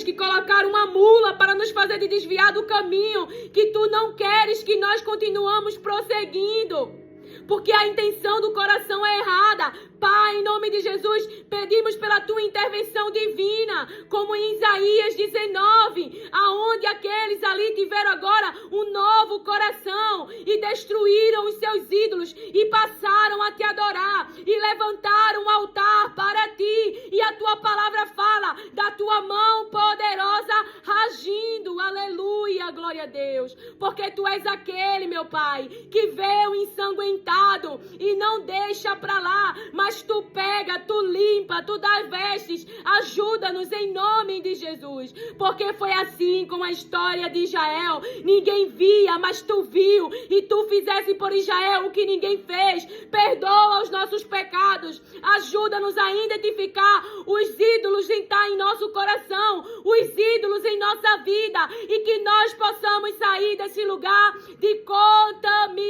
Speaker 1: que colocar uma mula para nos fazer de desviar do caminho, que tu não queres que nós continuamos prosseguindo. Porque a intenção do coração é errada. Pai, em nome de Jesus, pedimos pela tua intervenção divina, como em Isaías 19, aonde aqueles ali tiveram agora um novo coração e destruíram os seus ídolos e passaram a te adorar e levantaram um altar para ti. E a tua palavra fala da tua mão poderosa agindo. Aleluia, glória a Deus. Porque tu és aquele, meu Pai, que veio ensanguentado e não deixa pra lá, mas tu pega, tu limpa, tu dá vestes. Ajuda-nos em nome de Jesus. Porque foi assim com a história de Israel. Ninguém via, mas tu viu. E tu fizesse por Israel o que ninguém fez. Perdoa os nossos pecados. Ajuda-nos a identificar os ídolos que estão em nosso coração. Os ídolos em nossa vida. E que nós possamos sair desse lugar de contaminação.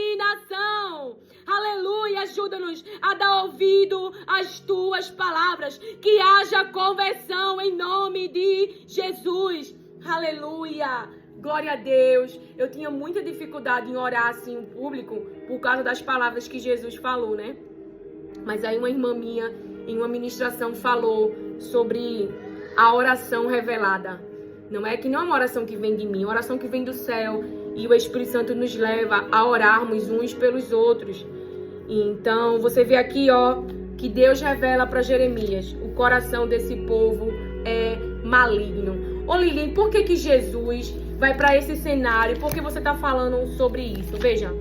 Speaker 1: Aleluia, ajuda-nos a dar ouvido às tuas palavras, que haja conversão em nome de Jesus. Aleluia, glória a Deus. Eu tinha muita dificuldade em orar assim em público por causa das palavras que Jesus falou, né? Mas aí uma irmã minha em uma ministração falou sobre a oração revelada. Não é uma oração que vem de mim, é uma oração que vem do céu. E o Espírito Santo nos leva a orarmos uns pelos outros. Então, você vê aqui, que Deus revela para Jeremias: o coração desse povo é maligno. Ô Lilian, por que Jesus vai para esse cenário? Por que você está falando sobre isso? Veja,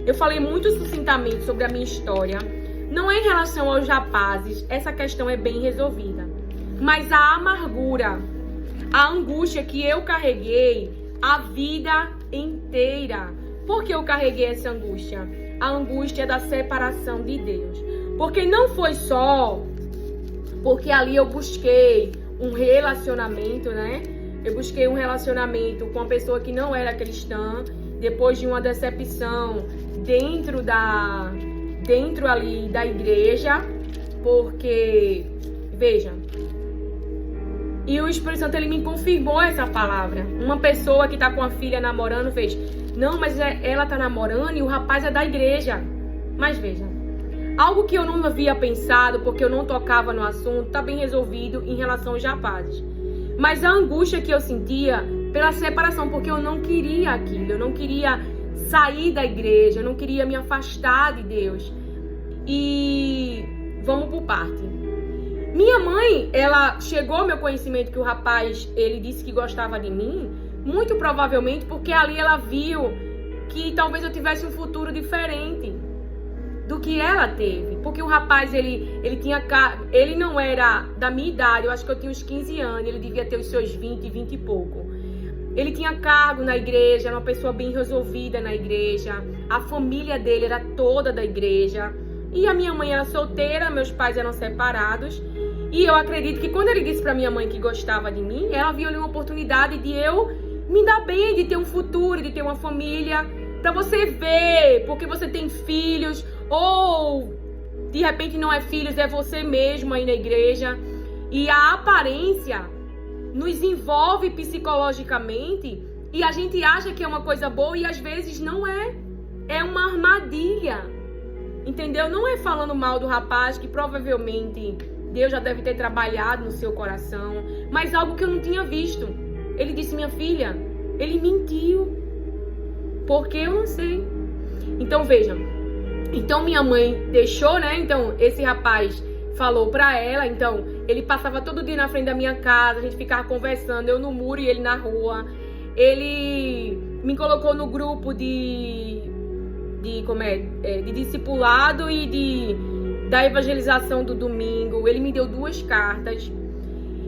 Speaker 1: eu falei muito sucintamente sobre a minha história. Não é em relação aos rapazes, essa questão é bem resolvida. Mas a amargura, a angústia que eu carreguei a vida inteira. Por que eu carreguei essa angústia? A angústia da separação de Deus. Porque não foi só porque ali eu busquei um relacionamento, né? Eu busquei um relacionamento com uma pessoa que não era cristã, depois de uma decepção dentro ali da igreja, porque, veja, e o Espírito Santo, ele me confirmou essa palavra. Uma pessoa que tá com a filha namorando fez: não, mas ela tá namorando e o rapaz é da igreja. Mas veja, algo que eu não havia pensado, porque eu não tocava no assunto, tá bem resolvido em relação aos rapazes. Mas a angústia que eu sentia pela separação, porque eu não queria aquilo, eu não queria sair da igreja, eu não queria me afastar de Deus. E vamos por parte. Minha mãe, ela chegou ao meu conhecimento que o rapaz, ele disse que gostava de mim, muito provavelmente porque ali ela viu que talvez eu tivesse um futuro diferente do que ela teve. Porque o rapaz, ele não era da minha idade, eu acho que eu tinha uns 15 anos, ele devia ter os seus 20 e pouco. Ele tinha cargo na igreja, era uma pessoa bem resolvida na igreja, a família dele era toda da igreja, e a minha mãe era solteira, meus pais eram separados. E eu acredito que quando ele disse pra minha mãe que gostava de mim, ela viu ali uma oportunidade de eu me dar bem, de ter um futuro, de ter uma família. Pra você ver, porque você tem filhos, ou de repente não é filhos, é você mesmo aí na igreja. E a aparência nos envolve psicologicamente e a gente acha que é uma coisa boa e às vezes não é. É uma armadilha. Entendeu? Não é falando mal do rapaz, que provavelmente Deus já deve ter trabalhado no seu coração, mas algo que eu não tinha visto. Ele disse: minha filha, ele mentiu. Porque eu não sei. Então veja. Então minha mãe deixou, né? Então esse rapaz falou pra ela. Então ele passava todo dia na frente da minha casa, a gente ficava conversando, eu no muro e ele na rua. Ele me colocou no grupo de de discipulado e da evangelização do domingo. Ele me deu 2 cartas.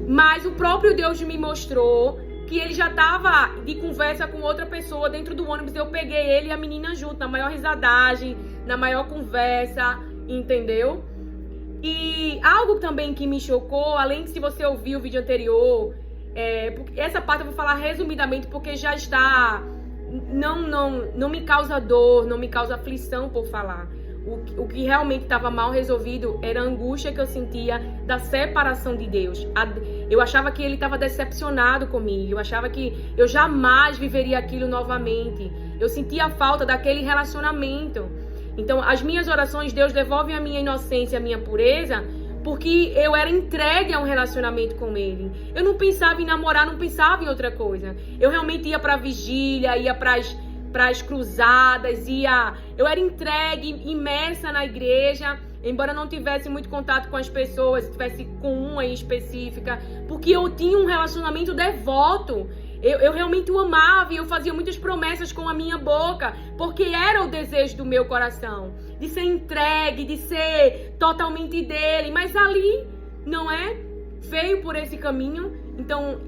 Speaker 1: Mas o próprio Deus me mostrou que ele já estava de conversa com outra pessoa dentro do ônibus. Eu peguei ele e a menina junto, na maior risadagem, na maior conversa, entendeu? E algo também que me chocou, além de se você ouvir o vídeo anterior, essa parte eu vou falar resumidamente porque já está... Não me causa dor, não me causa aflição por falar. O que realmente estava mal resolvido era a angústia que eu sentia da separação de Deus. Eu achava que ele estava decepcionado comigo. Eu achava que eu jamais viveria aquilo novamente. Eu sentia a falta daquele relacionamento. Então, as minhas orações, Deus devolve a minha inocência, a minha pureza, porque eu era entregue a um relacionamento com ele. Eu não pensava em namorar, não pensava em outra coisa. Eu realmente ia para a vigília, ia para as cruzadas, eu era entregue, imersa na igreja, embora não tivesse muito contato com as pessoas, tivesse com uma em específica, porque eu tinha um relacionamento devoto. Eu realmente o amava e eu fazia muitas promessas com a minha boca, porque era o desejo do meu coração, de ser entregue, de ser totalmente dele, mas ali, não é? Veio por esse caminho. Então,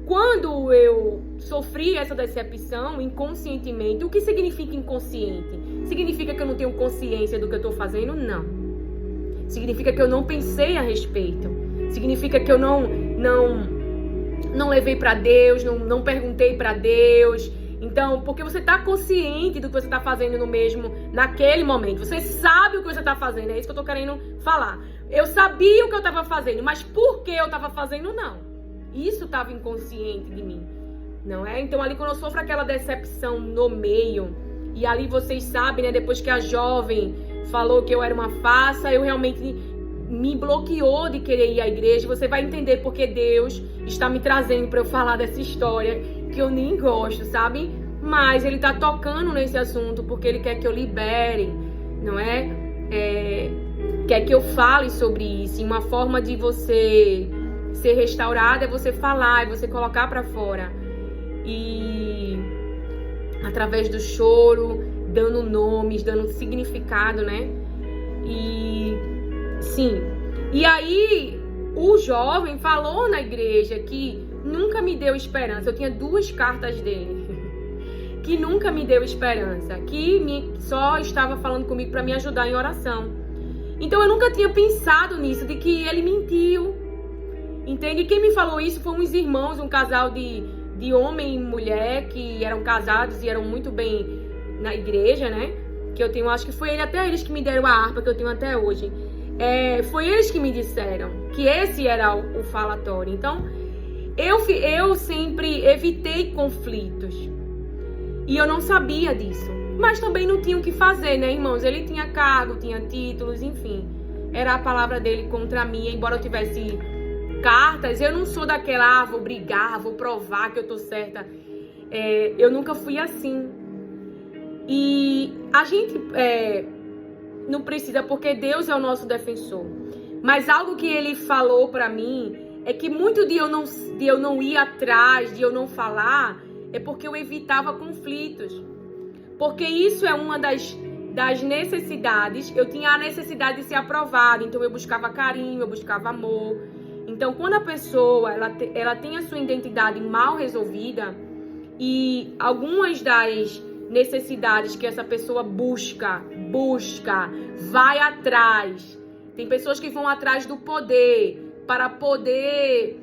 Speaker 1: quando eu sofri essa decepção inconscientemente, o que significa inconsciente? Significa que eu não tenho consciência do que eu estou fazendo? Não. Significa que eu não pensei a respeito. Significa que eu não levei para Deus, não perguntei para Deus. Então, porque você está consciente do que você está fazendo naquele momento. Você sabe o que você está fazendo, é isso que eu estou querendo falar. Eu sabia o que eu estava fazendo, mas por que eu estava fazendo, não. Isso estava inconsciente de mim, não é? Então, ali quando eu sofro aquela decepção no meio, e ali vocês sabem, né? Depois que a jovem falou que eu era uma farsa, eu realmente me bloqueou de querer ir à igreja. Você vai entender porque Deus está me trazendo para eu falar dessa história que eu nem gosto, sabe? Mas Ele está tocando nesse assunto porque Ele quer que eu libere, não é? Quer que eu fale sobre isso. E uma forma de você ser restaurada é você falar, é você colocar para fora. E através do choro, dando nomes, dando significado, né? E sim. E aí o jovem falou na igreja que nunca me deu esperança. Eu tinha 2 cartas dele que nunca me deu esperança, que só estava falando comigo para me ajudar em oração. Então eu nunca tinha pensado nisso, de que ele mentiu. Entende? E quem me falou isso foi uns irmãos, um casal de homem e mulher que eram casados e eram muito bem na igreja, né? Que eu tenho, acho que foi até eles que me deram a harpa que eu tenho até hoje. Foi eles que me disseram que esse era o falatório. Então, eu sempre evitei conflitos. E eu não sabia disso. Mas também não tinha o que fazer, né, irmãos? Ele tinha cargo, tinha títulos, enfim. Era a palavra dele contra mim, embora eu tivesse cartas. Eu não sou daquela, vou brigar, vou provar que eu tô certa. Eu nunca fui assim. E a gente não precisa, porque Deus é o nosso defensor. Mas algo que ele falou pra mim é que muito de eu não ir atrás, de eu não falar, é porque eu evitava conflitos. Porque isso é uma das necessidades. Eu tinha a necessidade de ser aprovada, então eu buscava carinho, eu buscava amor. Então, quando a pessoa ela tem a sua identidade mal resolvida, e algumas das necessidades que essa pessoa busca, vai atrás. Tem pessoas que vão atrás do poder para poder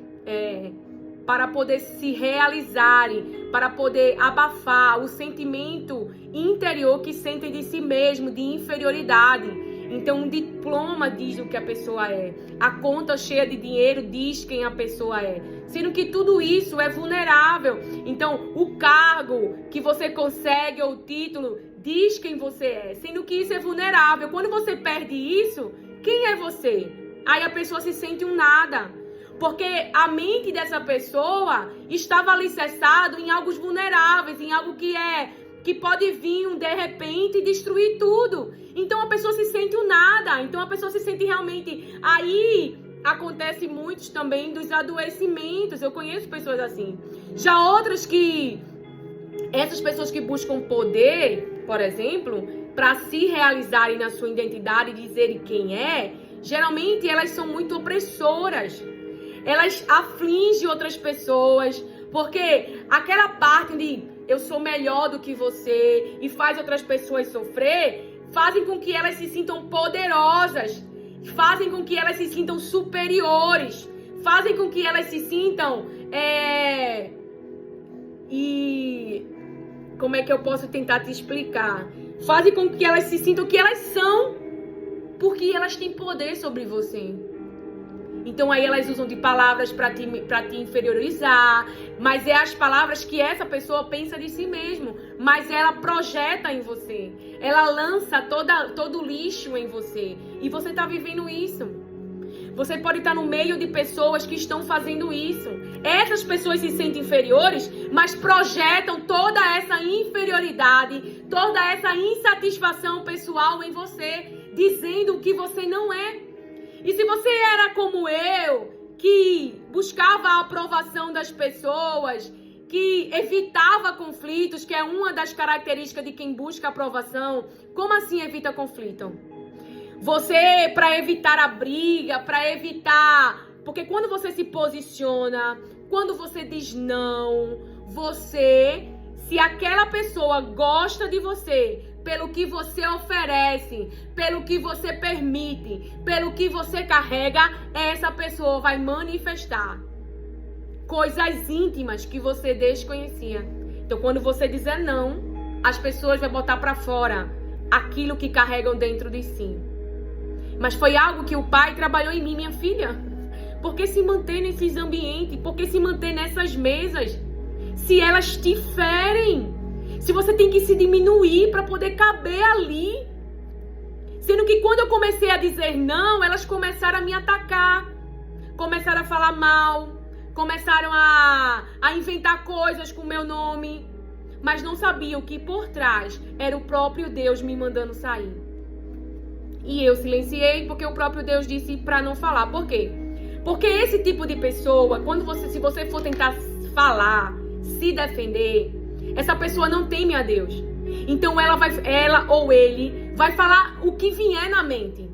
Speaker 1: se realizarem, para poder abafar o sentimento interior que sentem de si mesmo, de inferioridade. Então, um diploma diz o que a pessoa é. A conta cheia de dinheiro diz quem a pessoa é. Sendo que tudo isso é vulnerável. Então, o cargo que você consegue ou o título diz quem você é. Sendo que isso é vulnerável. Quando você perde isso, quem é você? Aí a pessoa se sente um nada. Porque a mente dessa pessoa estava alicerçada em algo vulneráveis, em algo que pode vir de repente e destruir tudo. Então a pessoa se sente um nada. Então a pessoa se sente realmente... Aí acontece muitos também dos adoecimentos. Eu conheço pessoas assim. Já outras que... Essas pessoas que buscam poder, por exemplo, para se realizarem na sua identidade e dizerem quem é, geralmente elas são muito opressoras. Elas afligem outras pessoas, porque aquela parte de eu sou melhor do que você e faz outras pessoas sofrer, fazem com que elas se sintam poderosas, fazem com que elas se sintam superiores, fazem com que elas se sintam... E como é que eu posso tentar te explicar? Fazem com que elas se sintam que elas são, porque elas têm poder sobre você. Então aí elas usam de palavras para te inferiorizar, mas é as palavras que essa pessoa pensa de si mesmo, mas ela projeta em você. Ela lança todo o lixo em você. E você está vivendo isso. Você pode estar no meio de pessoas que estão fazendo isso. Essas pessoas se sentem inferiores, mas projetam toda essa inferioridade, toda essa insatisfação pessoal em você, dizendo que você não é. E se você era como eu, que buscava a aprovação das pessoas, que evitava conflitos, que é uma das características de quem busca aprovação, como assim evita conflito? Você, para evitar a briga, para evitar... Porque quando você se posiciona, quando você diz não, se aquela pessoa gosta de você, pelo que você oferece, pelo que você permite, pelo que você carrega, essa pessoa vai manifestar coisas íntimas que você desconhecia. Então, quando você dizer não, as pessoas vão botar para fora aquilo que carregam dentro de si. Mas foi algo que o Pai trabalhou em mim, minha filha. Por que se manter nesses ambientes? Por que se manter nessas mesas? Se elas te ferem. Se você tem que se diminuir para poder caber ali. Sendo que quando eu comecei a dizer não, elas começaram a me atacar. Começaram a falar mal. Começaram a inventar coisas com o meu nome. Mas não sabiam que por trás era o próprio Deus me mandando sair. E eu silenciei porque o próprio Deus disse para não falar. Por quê? Porque esse tipo de pessoa, se você for tentar falar, se defender, essa pessoa não teme a Deus. Então ela ou ele vai falar o que vier na mente,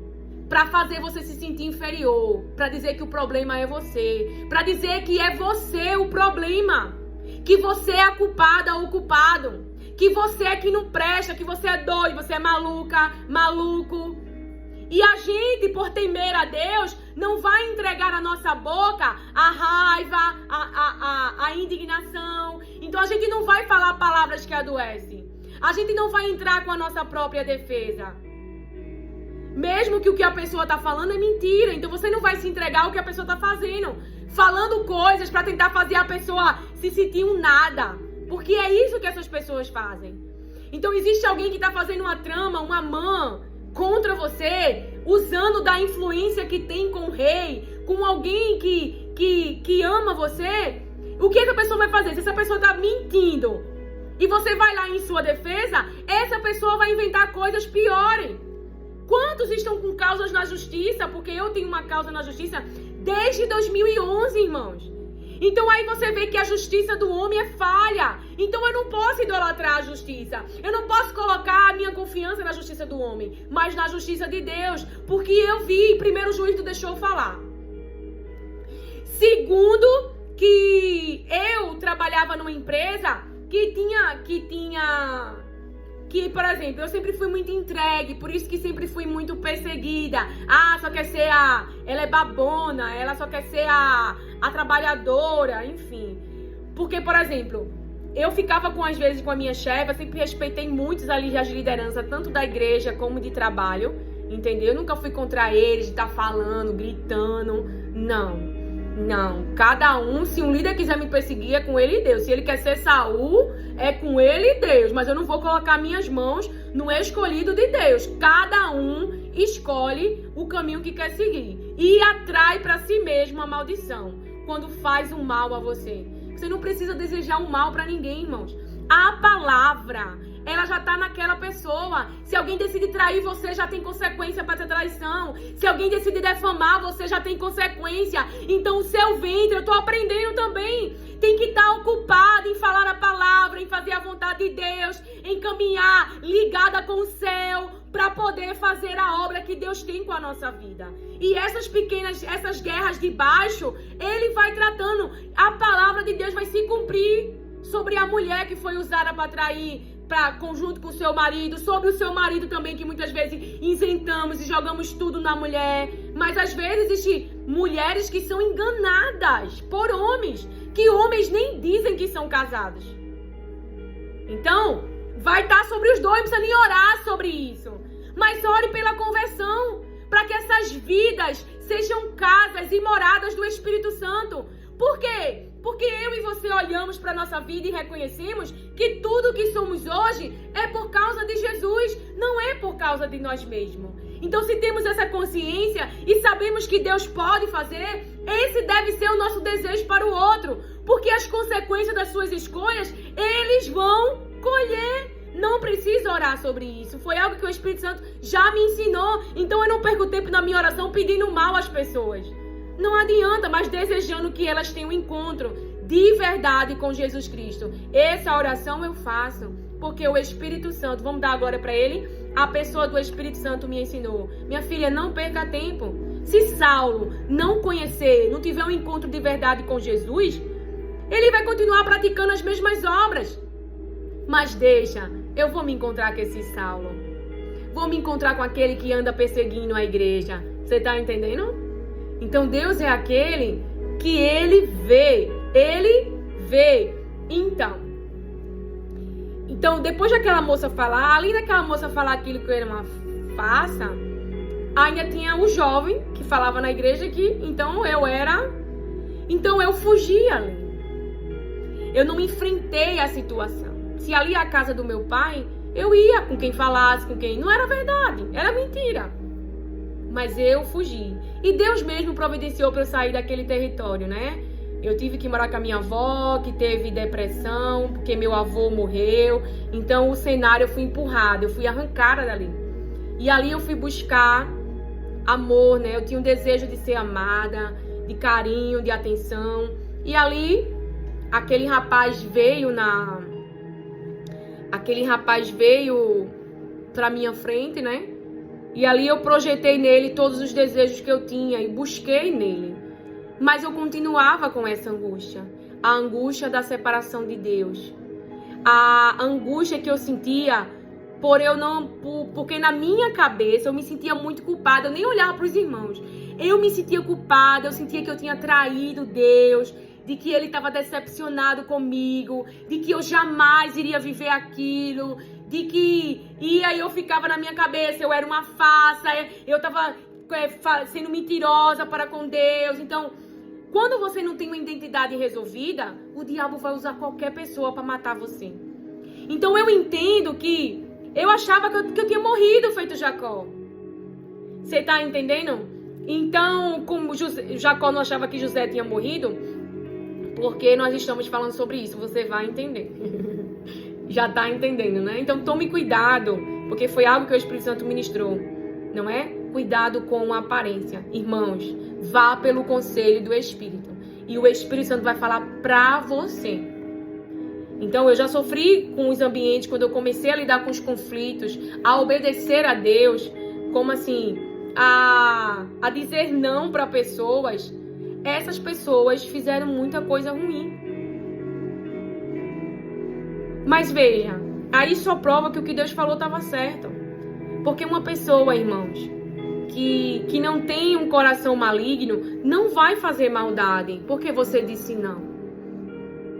Speaker 1: para fazer você se sentir inferior, para dizer que o problema é você, para dizer que é você o problema, que você é a culpada ou o culpado, que você é que não presta, que você é doido, você é maluca, maluco. E a gente, por temer a Deus, não vai entregar a nossa boca a raiva, a indignação. Então a gente não vai falar palavras que adoecem. A gente não vai entrar com a nossa própria defesa. Mesmo que o que a pessoa está falando é mentira. Então você não vai se entregar ao que a pessoa está fazendo. Falando coisas para tentar fazer a pessoa se sentir um nada. Porque é isso que essas pessoas fazem. Então existe alguém que está fazendo uma trama, uma mão contra você, usando da influência que tem com o rei, com alguém que ama você. O que essa pessoa vai fazer? Se essa pessoa está mentindo e você vai lá em sua defesa, essa pessoa vai inventar coisas piores. Quantos estão com causas na justiça? Porque eu tenho uma causa na justiça desde 2011, irmãos. Então aí você vê que a justiça do homem é falha. Então eu não posso idolatrar a justiça. Eu não posso colocar a minha confiança na justiça do homem, mas na justiça de Deus. Porque eu vi, primeiro o juiz tu deixou eu falar. Segundo, que eu trabalhava numa empresa que, por exemplo, eu sempre fui muito entregue, por isso que sempre fui muito perseguida. Só quer ser ela é babona, ela só quer ser a trabalhadora, enfim. Porque, por exemplo, eu ficava às vezes com a minha chefe, eu sempre respeitei muitos ali as lideranças, tanto da igreja como de trabalho, entendeu? Eu nunca fui contra eles, de estar falando, gritando, não. Cada um, se um líder quiser me perseguir, é com ele e Deus. Se ele quer ser Saul, é com ele e Deus. Mas eu não vou colocar minhas mãos no escolhido de Deus. Cada um escolhe o caminho que quer seguir. E atrai para si mesmo a maldição quando faz um mal a você. Você não precisa desejar um mal para ninguém, irmãos. A palavra, ela já tá naquela pessoa. Se alguém decide trair você, já tem consequência para ter traição. Se alguém decide defamar, você já tem consequência. Então o seu ventre, eu tô aprendendo também. tem que estar ocupada em falar a palavra, em fazer a vontade de Deus, em caminhar ligada com o céu, para poder fazer a obra que Deus tem com a nossa vida. E essas guerras de baixo, ele vai tratando. A palavra de Deus vai se cumprir sobre a mulher que foi usada para trair, conjunto com o seu marido, sobre o seu marido também, que muitas vezes isentamos e jogamos tudo na mulher. Mas às vezes existem mulheres que são enganadas por homens, que homens nem dizem que são casados. Então, vai estar sobre os dois, não precisa nem orar sobre isso. Mas ore pela conversão, para que essas vidas sejam casas e moradas do Espírito Santo. Por quê? Porque eu e você olhamos para a nossa vida e reconhecemos que tudo que somos hoje é por causa de Jesus, não é por causa de nós mesmos. Então, se temos essa consciência e sabemos que Deus pode fazer, esse deve ser o nosso desejo para o outro, porque as consequências das suas escolhas, eles vão colher. Não precisa orar sobre isso. Foi algo que o Espírito Santo já me ensinou. Então, eu não perco tempo na minha oração pedindo mal às pessoas. Não adianta, mas desejando que elas tenham um encontro de verdade com Jesus Cristo. Essa oração eu faço, porque o Espírito Santo, vamos dar agora para ele, a pessoa do Espírito Santo me ensinou. Minha filha, não perca tempo. Se Saulo não conhecer, não tiver um encontro de verdade com Jesus, ele vai continuar praticando as mesmas obras. Mas deixa, eu vou me encontrar com esse Saulo. Vou me encontrar com aquele que anda perseguindo a igreja. Você está entendendo? Então, Deus é aquele que ele vê. Ele vê. Então, depois daquela moça falar, além daquela moça falar aquilo que era uma farsa, ainda tinha o jovem que falava na igreja que, então eu fugia. Eu não enfrentei a situação. Se ali é a casa do meu pai, eu ia com quem falasse, com quem... Não era verdade, era mentira. Mas eu fugi. E Deus mesmo providenciou para eu sair daquele território, né? Eu tive que morar com a minha avó, que teve depressão, porque meu avô morreu. Então, o cenário, eu fui empurrada, eu fui arrancada dali. E ali eu fui buscar amor, né? Eu tinha um desejo de ser amada, de carinho, de atenção. E ali, aquele rapaz veio pra minha frente, né? E ali eu projetei nele todos os desejos que eu tinha e busquei nele. Mas eu continuava com essa angústia. A angústia da separação de Deus. A angústia que eu sentia porque na minha cabeça eu me sentia muito culpada. Eu nem olhava para os irmãos. Eu me sentia culpada, eu sentia que eu tinha traído Deus, de que ele estava decepcionado comigo, de que eu jamais iria viver aquilo, e aí eu ficava na minha cabeça, eu era uma farsa, eu estava sendo mentirosa para com Deus. Então, quando você não tem uma identidade resolvida, o diabo vai usar qualquer pessoa para matar você. Então eu entendo que eu achava que eu tinha morrido feito Jacó. Você tá entendendo? Então, como Jacó não achava que José tinha morrido, porque nós estamos falando sobre isso, você vai entender. Já tá entendendo, né? Então tome cuidado, porque foi algo que o Espírito Santo ministrou, não é? Cuidado com a aparência. Irmãos, vá pelo conselho do Espírito. E o Espírito Santo vai falar pra você. Então eu já sofri com os ambientes, quando eu comecei a lidar com os conflitos, a obedecer a Deus, como assim, a dizer não para pessoas. Essas pessoas fizeram muita coisa ruim. Mas veja, aí só prova que o que Deus falou estava certo. Porque uma pessoa, irmãos, que não tem um coração maligno, não vai fazer maldade porque você disse não.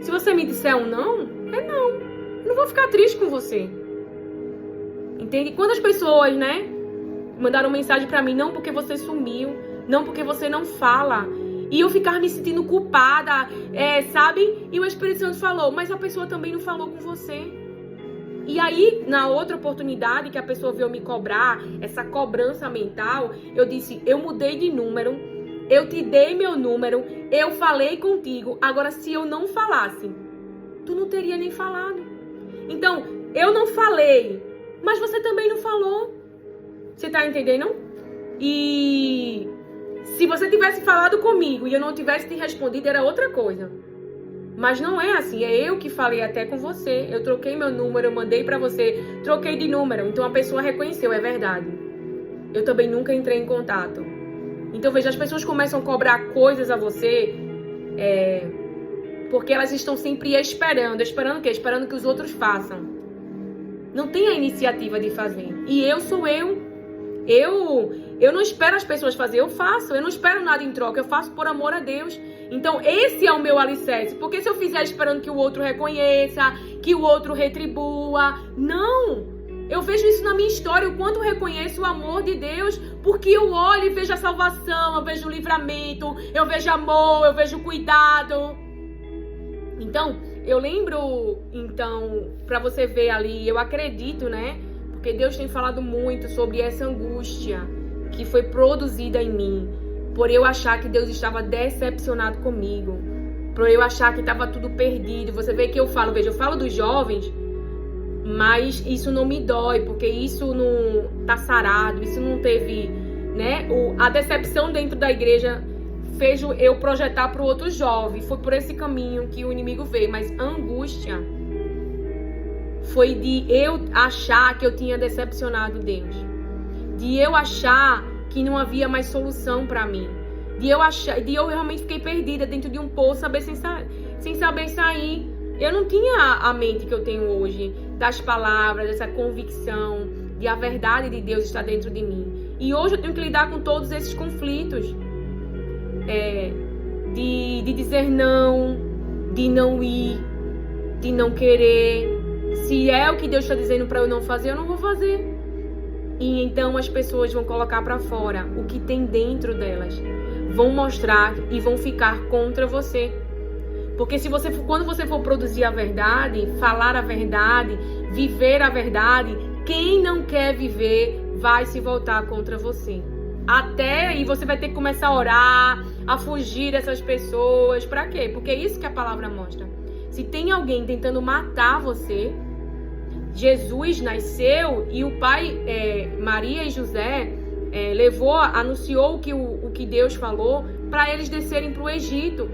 Speaker 1: Se você me disser um não, é não. Eu não vou ficar triste com você. Entende? Quando as pessoas, né, mandaram mensagem pra mim, não porque você sumiu, não porque você não fala, e eu ficar me sentindo culpada, sabe? E o Espírito Santo falou, mas a pessoa também não falou com você. E aí, na outra oportunidade que a pessoa veio me cobrar, essa cobrança mental, eu disse, eu mudei de número, eu te dei meu número, eu falei contigo, agora se eu não falasse, tu não teria nem falado. Então, eu não falei, mas você também não falou. Você tá entendendo? E se você tivesse falado comigo e eu não tivesse te respondido, era outra coisa. Mas não é assim, é eu que falei até com você. Eu troquei meu número, eu mandei pra você, troquei de número. Então a pessoa reconheceu, é verdade. Eu também nunca entrei em contato. Então veja, as pessoas começam a cobrar coisas a você, porque elas estão sempre esperando. Esperando o quê? Esperando que os outros façam. Não tem a iniciativa de fazer. E eu sou eu. Eu não espero as pessoas fazer, eu faço. Eu não espero nada em troca, eu faço por amor a Deus. Então esse é o meu alicerce. Porque se eu fizer esperando que o outro reconheça, que o outro retribua, não. Eu vejo isso na minha história, o quanto eu reconheço o amor de Deus, porque eu olho e vejo a salvação, eu vejo o livramento, eu vejo amor, eu vejo cuidado. Então, eu lembro, pra você ver ali, eu acredito, né? Porque Deus tem falado muito sobre essa angústia que foi produzida em mim, por eu achar que Deus estava decepcionado comigo, por eu achar que estava tudo perdido. Você vê que eu falo dos jovens, mas isso não me dói, porque isso não tá sarado, isso não teve, né? A decepção dentro da igreja fez eu projetar para o outro jovem. Foi por esse caminho que o inimigo veio. Mas a angústia foi de eu achar que eu tinha decepcionado Deus, de eu achar que não havia mais solução para mim, de eu realmente fiquei perdida dentro de um poço, sem saber sair. Eu não tinha a mente que eu tenho hoje, das palavras, dessa convicção de a verdade de Deus estar dentro de mim. E hoje eu tenho que lidar com todos esses conflitos, de dizer não, de não ir, de não querer. Se é o que Deus está dizendo para eu não fazer, eu não vou fazer. E então as pessoas vão colocar para fora o que tem dentro delas, vão mostrar e vão ficar contra você. Porque quando você for produzir a verdade, falar a verdade, viver a verdade, quem não quer viver vai se voltar contra você. Até aí você vai ter que começar a orar, a fugir dessas pessoas. Pra quê? Porque é isso que a palavra mostra. Se tem alguém tentando matar você, Jesus nasceu e o pai, Maria e José, anunciou o que Deus falou para eles descerem para o Egito.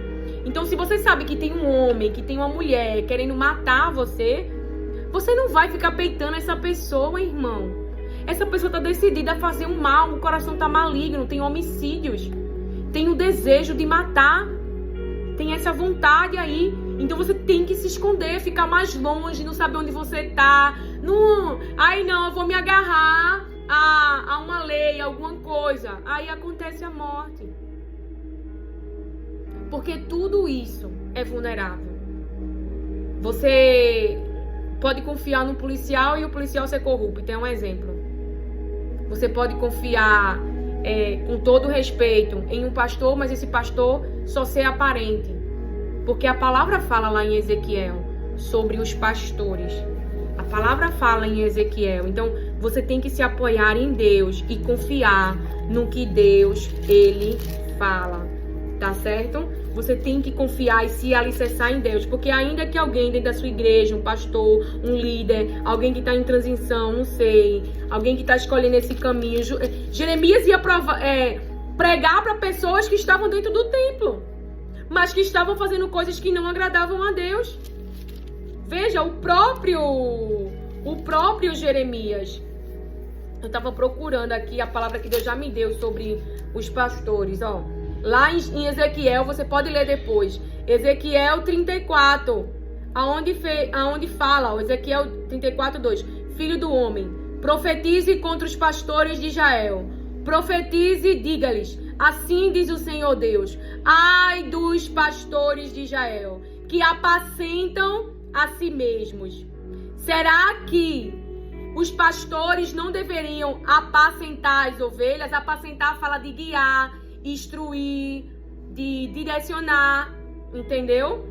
Speaker 1: Então, se você sabe que tem um homem, que tem uma mulher querendo matar você, você não vai ficar peitando essa pessoa, irmão. Essa pessoa está decidida a fazer um mal, o coração está maligno, tem homicídios, tem o desejo de matar, tem essa vontade aí. Então você tem que se esconder, ficar mais longe, não saber onde você tá. Não, eu vou me agarrar a uma lei, alguma coisa. Aí acontece a morte. Porque tudo isso é vulnerável. Você pode confiar no policial e o policial ser corrupto, é um exemplo. Você pode confiar, com todo respeito, em um pastor, mas esse pastor só ser aparente. Porque a palavra fala lá em Ezequiel sobre os pastores. A palavra fala em Ezequiel. Então, você tem que se apoiar em Deus e confiar no que Deus, Ele fala. Tá certo? Você tem que confiar e se alicerçar em Deus. Porque ainda que alguém dentro da sua igreja, um pastor, um líder, alguém que está em transição, não sei, alguém que está escolhendo esse caminho. Jeremias ia pregar para pessoas que estavam dentro do templo, mas que estavam fazendo coisas que não agradavam a Deus. Veja, o próprio Jeremias. Eu estava procurando aqui a palavra que Deus já me deu sobre os pastores, ó. Lá em Ezequiel, você pode ler depois. Ezequiel 34, aonde fala, ó, Ezequiel 34, 2. Filho do homem, profetize contra os pastores de Israel. Profetize e diga-lhes, assim diz o Senhor Deus: ai dos pastores de Israel, que apacentam a si mesmos. Será que os pastores não deveriam apacentar as ovelhas? Apacentar fala de guiar, instruir, de direcionar, entendeu?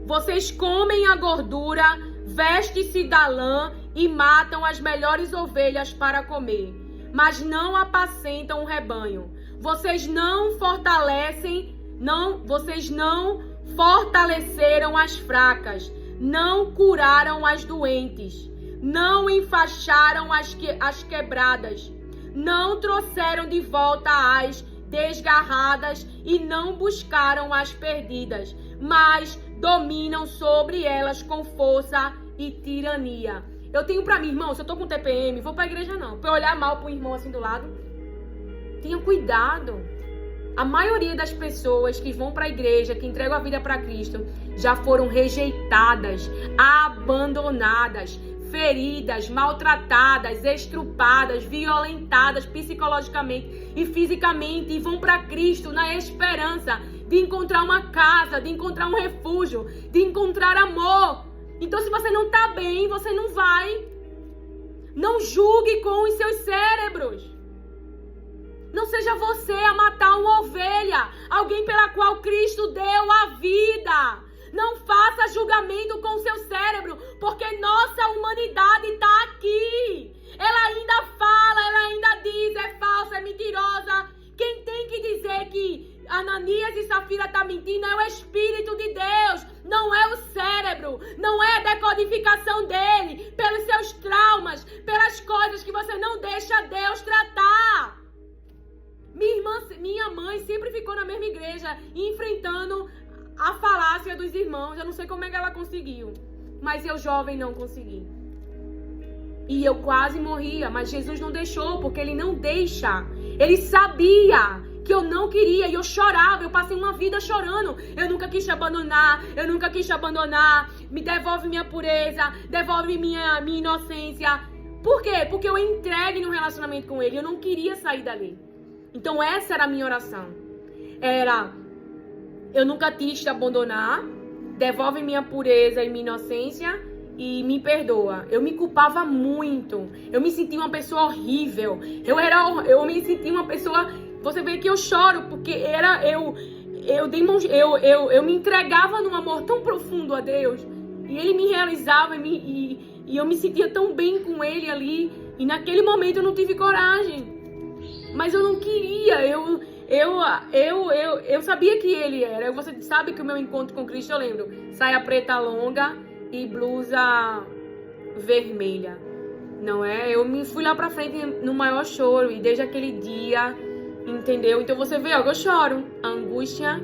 Speaker 1: Vocês comem a gordura, vestem-se da lã e matam as melhores ovelhas para comer, mas não apacentam o rebanho. Vocês não fortaleceram as fracas, não curaram as doentes, não enfaixaram as quebradas, não trouxeram de volta as desgarradas e não buscaram as perdidas, mas dominam sobre elas com força e tirania. Eu tenho pra mim, irmão, se eu tô com TPM, vou pra igreja não. Pra olhar mal pro irmão assim do lado. Tenha cuidado. A maioria das pessoas que vão pra igreja, que entregam a vida pra Cristo, já foram rejeitadas, abandonadas, feridas, maltratadas, estrupadas, violentadas psicologicamente e fisicamente, e vão pra Cristo na esperança de encontrar uma casa, de encontrar um refúgio, de encontrar amor. Então, se você não tá bem, você não vai. Não julgue com os seus cérebros. Não seja você a matar uma ovelha, alguém pela qual Cristo deu a vida. Não faça julgamento com o seu cérebro, porque nossa humanidade está aqui. Ela ainda fala, ela ainda diz, é falsa, é mentirosa. Quem tem que dizer que Ananias e Safira estão mentindo é o Espírito de Deus, não é o cérebro, não é a decodificação dele, pelos seus traumas, pelas coisas que você não deixa Deus tratar. Minha mãe sempre ficou na mesma igreja, enfrentando a falácia dos irmãos. Eu não sei como é que ela conseguiu, mas eu jovem não consegui. E eu quase morria, mas Jesus não deixou, porque Ele não deixa. Ele sabia que eu não queria e eu chorava, eu passei uma vida chorando. Eu nunca quis te abandonar, me devolve minha pureza, devolve minha inocência. Por quê? Porque eu entregue no relacionamento com Ele, eu não queria sair dali. Então essa era a minha oração. Eu nunca quis te abandonar, devolve minha pureza e minha inocência e me perdoa. Eu me culpava muito, eu me sentia uma pessoa horrível, eu me sentia uma pessoa, você vê que eu choro, porque eu me entregava num amor tão profundo a Deus, e Ele me realizava, e eu me sentia tão bem com Ele ali, e naquele momento eu não tive coragem. Mas eu não queria, eu sabia que Ele era. Você sabe que o meu encontro com Cristo, eu lembro, saia preta longa e blusa vermelha, não é? Eu me fui lá pra frente no maior choro, e desde aquele dia, entendeu? Então você vê, ó, eu choro, a angústia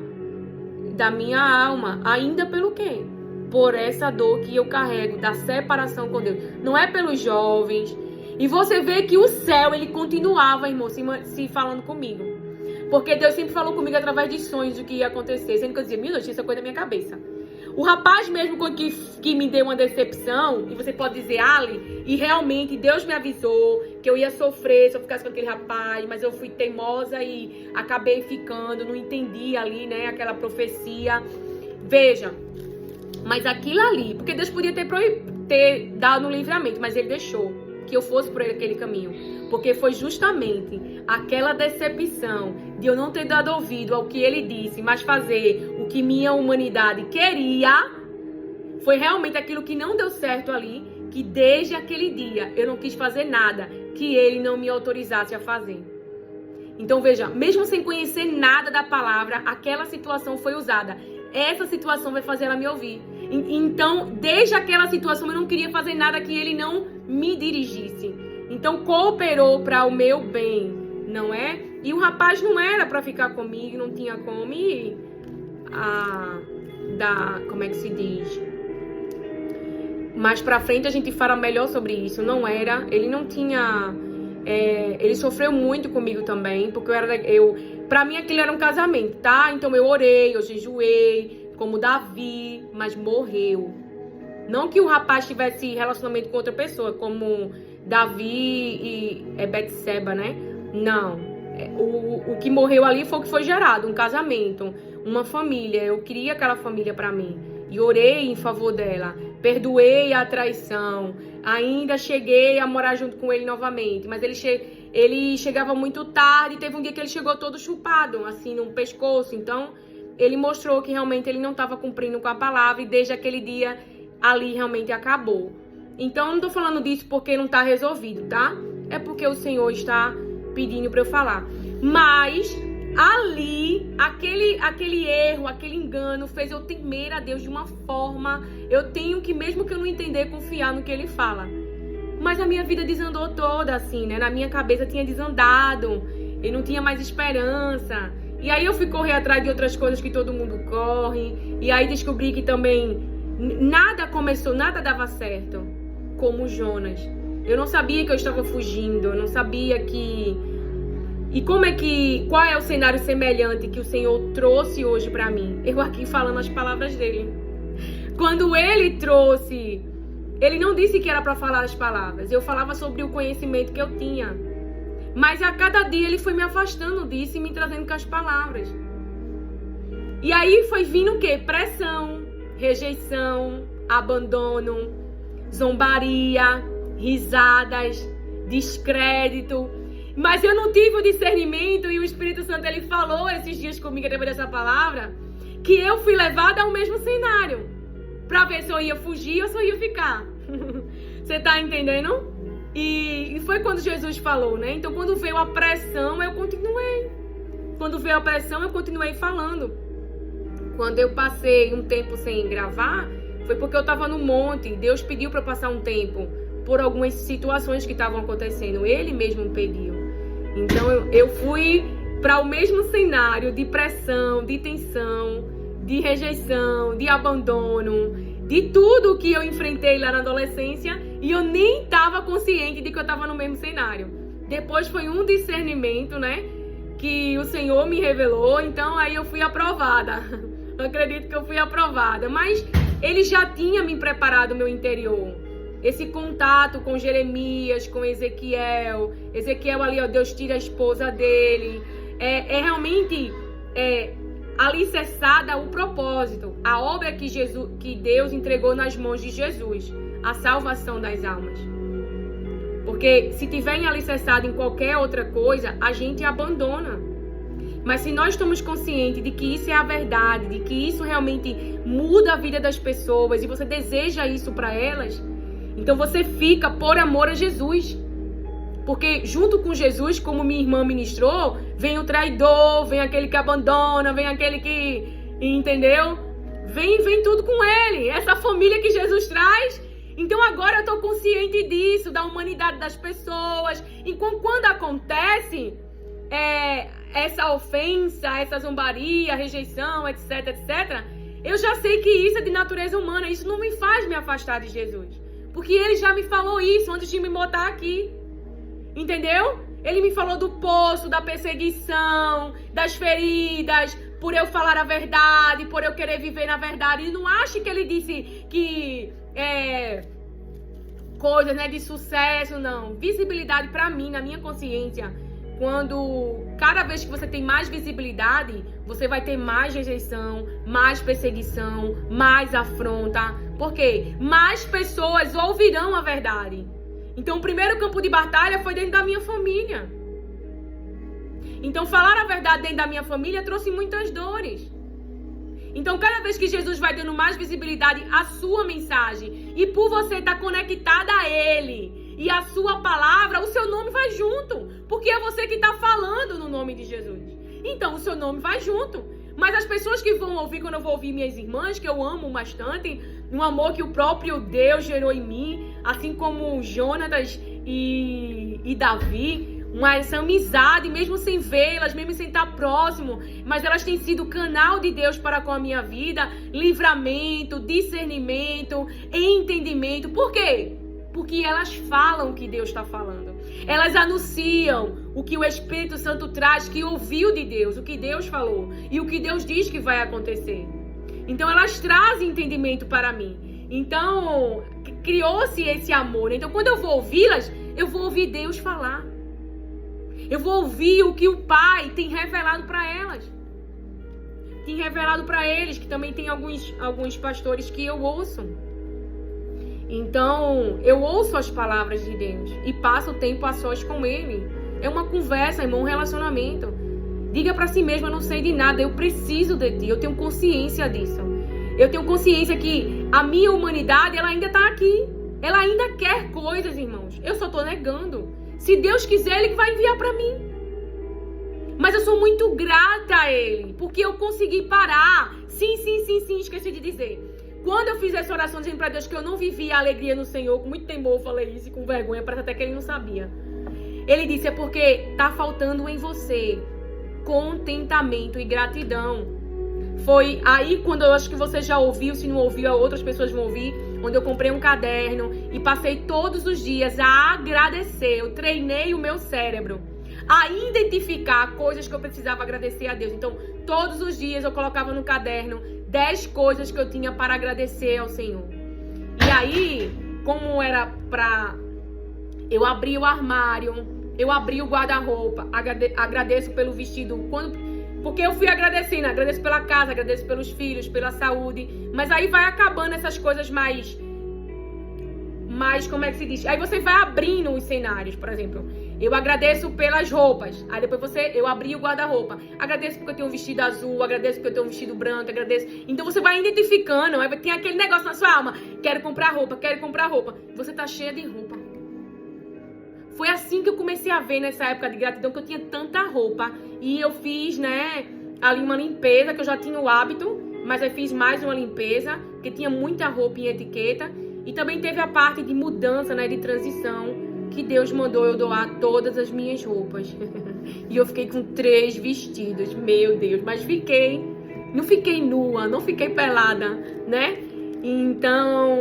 Speaker 1: da minha alma, ainda pelo quê? Por essa dor que eu carrego, da separação com Deus, não é pelos jovens. E você vê que o céu, ele continuava, irmão, se falando comigo. Porque Deus sempre falou comigo através de sonhos do que ia acontecer. Sendo que eu dizia, meu Deus, isso é coisa da minha cabeça. O rapaz mesmo que me deu uma decepção, e você pode dizer, Ali, e realmente Deus me avisou que eu ia sofrer se eu ficasse com aquele rapaz, mas eu fui teimosa e acabei ficando, não entendi ali, né, aquela profecia. Veja, mas aquilo ali, porque Deus podia ter dado um livramento, mas Ele deixou que eu fosse por aquele caminho, porque foi justamente aquela decepção de eu não ter dado ouvido ao que Ele disse, mas fazer o que minha humanidade queria, foi realmente aquilo que não deu certo ali, que desde aquele dia eu não quis fazer nada que Ele não me autorizasse a fazer. Então veja, mesmo sem conhecer nada da palavra, aquela situação foi usada. Essa situação vai fazer ela me ouvir. Então, desde aquela situação, eu não queria fazer nada que Ele não me dirigisse. Então, cooperou para o meu bem, não é? E o rapaz não era para ficar comigo, não tinha como ir como é que se diz? Mais pra frente a gente fala melhor sobre isso. Não era, ele não tinha... ele sofreu muito comigo também, porque pra mim aquilo era um casamento, tá? Então eu orei, eu jejuei, como Davi, mas morreu. Não que o rapaz tivesse relacionamento com outra pessoa, como Davi e Betseba, né? Não. O que morreu ali foi o que foi gerado, um casamento, uma família. Eu queria aquela família pra mim. E orei em favor dela. Perdoei a traição. Ainda cheguei a morar junto com ele novamente. Mas ele chegava muito tarde. Teve um dia que ele chegou todo chupado, assim, no pescoço. Então, ele mostrou que realmente ele não estava cumprindo com a palavra. E desde aquele dia, ali realmente acabou. Então, eu não tô falando disso porque não tá resolvido, tá? É porque o Senhor está pedindo para eu falar. Mas ali, aquele erro, aquele engano fez eu temer a Deus de uma forma. Eu tenho que, mesmo que eu não entender, confiar no que Ele fala. Mas a minha vida desandou toda assim, né? Na minha cabeça tinha desandado. Eu não tinha mais esperança. E aí eu fui correr atrás de outras coisas que todo mundo corre. E aí descobri que também nada dava certo, como Jonas. Eu não sabia que eu estava fugindo, eu não sabia que... E qual é o cenário semelhante que o Senhor trouxe hoje para mim? Eu aqui falando as palavras dele. Quando ele trouxe, ele não disse que era para falar as palavras. Eu falava sobre o conhecimento que eu tinha. Mas a cada dia ele foi me afastando disso e me trazendo com as palavras. E aí foi vindo o quê? Pressão, rejeição, abandono, zombaria, risadas, descrédito. Mas eu não tive o discernimento e o Espírito Santo, ele falou esses dias comigo, depois dessa palavra, que eu fui levada ao mesmo cenário, pra ver se eu ia fugir ou se eu ia ficar. Você tá entendendo? E foi quando Jesus falou, né? Então, quando veio a pressão, eu continuei. Quando veio a pressão, eu continuei falando. Quando eu passei um tempo sem gravar, foi porque eu tava no monte. Deus pediu pra eu passar um tempo por algumas situações que estavam acontecendo. Ele mesmo pediu. Então, eu fui para o mesmo cenário de pressão, de tensão, de rejeição, de abandono, de tudo que eu enfrentei lá na adolescência, e eu nem estava consciente de que eu estava no mesmo cenário. Depois foi um discernimento, né, que o Senhor me revelou, então aí eu fui aprovada. Eu acredito que eu fui aprovada, mas ele já tinha me preparado o meu interior. Esse contato com Jeremias, com Ezequiel ali, ó, Deus tira a esposa dele, é realmente alicerçada o propósito, a obra que Deus entregou nas mãos de Jesus, a salvação das almas. Porque se tiver alicerçado em qualquer outra coisa, a gente abandona. Mas se nós estamos conscientes de que isso é a verdade, de que isso realmente muda a vida das pessoas e você deseja isso para elas, então você fica por amor a Jesus. Porque junto com Jesus, como minha irmã ministrou, vem o traidor, vem aquele que abandona, vem aquele que... Entendeu? Vem tudo com ele. Essa família que Jesus traz. Então agora eu estou consciente disso, da humanidade das pessoas. E quando acontece essa ofensa, essa zombaria, rejeição, etc, etc, eu já sei que isso é de natureza humana. Isso não me faz me afastar de Jesus. Porque ele já me falou isso antes de me botar aqui. Entendeu? Ele me falou do poço, da perseguição, das feridas, por eu falar a verdade, por eu querer viver na verdade. E não ache que ele disse que coisas, né, de sucesso, não. Visibilidade pra mim, na minha consciência, quando cada vez que você tem mais visibilidade, você vai ter mais rejeição, mais perseguição, mais afronta. Por quê? Mais pessoas ouvirão a verdade. Então, o primeiro campo de batalha foi dentro da minha família. Então, falar a verdade dentro da minha família trouxe muitas dores. Então, cada vez que Jesus vai dando mais visibilidade à sua mensagem, e por você estar conectada a Ele e a sua palavra, o seu nome vai junto. Porque é você que está falando no nome de Jesus. Então, o seu nome vai junto. Mas as pessoas que vão ouvir, quando eu vou ouvir minhas irmãs, que eu amo bastante, um amor que o próprio Deus gerou em mim, assim como Jonatas e Davi, essa amizade, mesmo sem vê-las, mesmo sem estar próximo, mas elas têm sido canal de Deus para com a minha vida, livramento, discernimento, entendimento. Por quê? Porque elas falam o que Deus está falando. Elas anunciam o que o Espírito Santo traz, que ouviu de Deus, o que Deus falou e o que Deus diz que vai acontecer. Então elas trazem entendimento para mim. Então criou-se esse amor. Então quando eu vou ouvi-las, eu vou ouvir Deus falar. Eu vou ouvir o que o Pai tem revelado para elas. Tem revelado para eles, que também tem alguns pastores que eu ouço. Então, eu ouço as palavras de Deus e passo o tempo a sós com Ele. É uma conversa, irmão, um relacionamento. Diga para si mesmo, eu não sei de nada, eu preciso de ti, eu tenho consciência disso. Eu tenho consciência que a minha humanidade, ela ainda está aqui. Ela ainda quer coisas, irmãos. Eu só estou negando. Se Deus quiser, Ele vai enviar para mim. Mas eu sou muito grata a Ele, porque eu consegui parar. Sim, esqueci de dizer. Quando eu fiz essa oração dizendo para Deus que eu não vivia a alegria no Senhor, com muito temor eu falei isso e com vergonha, parece até que Ele não sabia. Ele disse, é porque tá faltando em você contentamento e gratidão. Foi aí quando eu acho que você já ouviu, se não ouviu, outras pessoas vão ouvir, onde eu comprei um caderno e passei todos os dias a agradecer. Eu treinei o meu cérebro a identificar coisas que eu precisava agradecer a Deus. Então, todos os dias eu colocava no caderno 10 coisas que eu tinha para agradecer ao Senhor. E aí, como era pra... Eu abri o armário, eu abri o guarda-roupa, agradeço pelo vestido, porque eu fui agradecendo, agradeço pela casa, agradeço pelos filhos, pela saúde, mas aí vai acabando essas coisas mais, como é que se diz? Aí você vai abrindo os cenários, por exemplo, eu agradeço pelas roupas, aí depois eu abri o guarda-roupa, agradeço porque eu tenho um vestido azul, agradeço porque eu tenho um vestido branco, agradeço, então você vai identificando, aí tem aquele negócio na sua alma, quero comprar roupa, você tá cheia de roupa. Foi assim que eu comecei a ver nessa época de gratidão, que eu tinha tanta roupa. E eu fiz, ali uma limpeza, que eu já tinha o hábito, mas aí fiz mais uma limpeza, porque tinha muita roupa em etiqueta. E também teve a parte de mudança, de transição, que Deus mandou eu doar todas as minhas roupas. E eu fiquei com 3 vestidos, meu Deus. Mas não fiquei nua, não fiquei pelada, Então,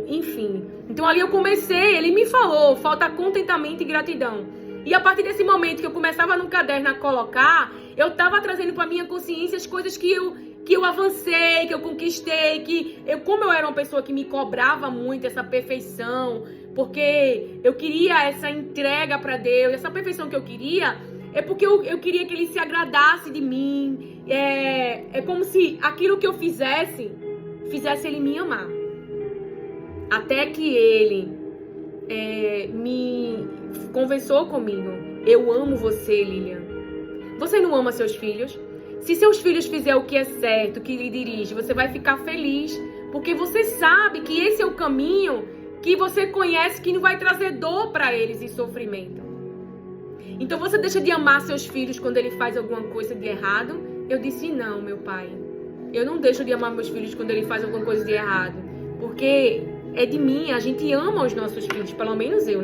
Speaker 1: enfim. Então ali eu comecei, ele me falou, falta contentamento e gratidão. E a partir desse momento que eu começava no caderno a colocar, eu tava trazendo pra minha consciência as coisas que eu avancei, que eu conquistei, como eu era uma pessoa que me cobrava muito essa perfeição, porque eu queria essa entrega pra Deus, essa perfeição que eu queria, é porque eu queria que ele se agradasse de mim, é como se aquilo que eu fizesse ele me amar. Até que ele me conversou comigo. Eu amo você, Lilian. Você não ama seus filhos? Se seus filhos fizerem o que é certo, que lhe dirige, você vai ficar feliz. Porque você sabe que esse é o caminho que você conhece, que não vai trazer dor para eles e sofrimento. Então você deixa de amar seus filhos quando ele faz alguma coisa de errado? Eu disse, não, meu pai. Eu não deixo de amar meus filhos quando ele faz alguma coisa de errado. Porque é de mim, a gente ama os nossos filhos, pelo menos eu,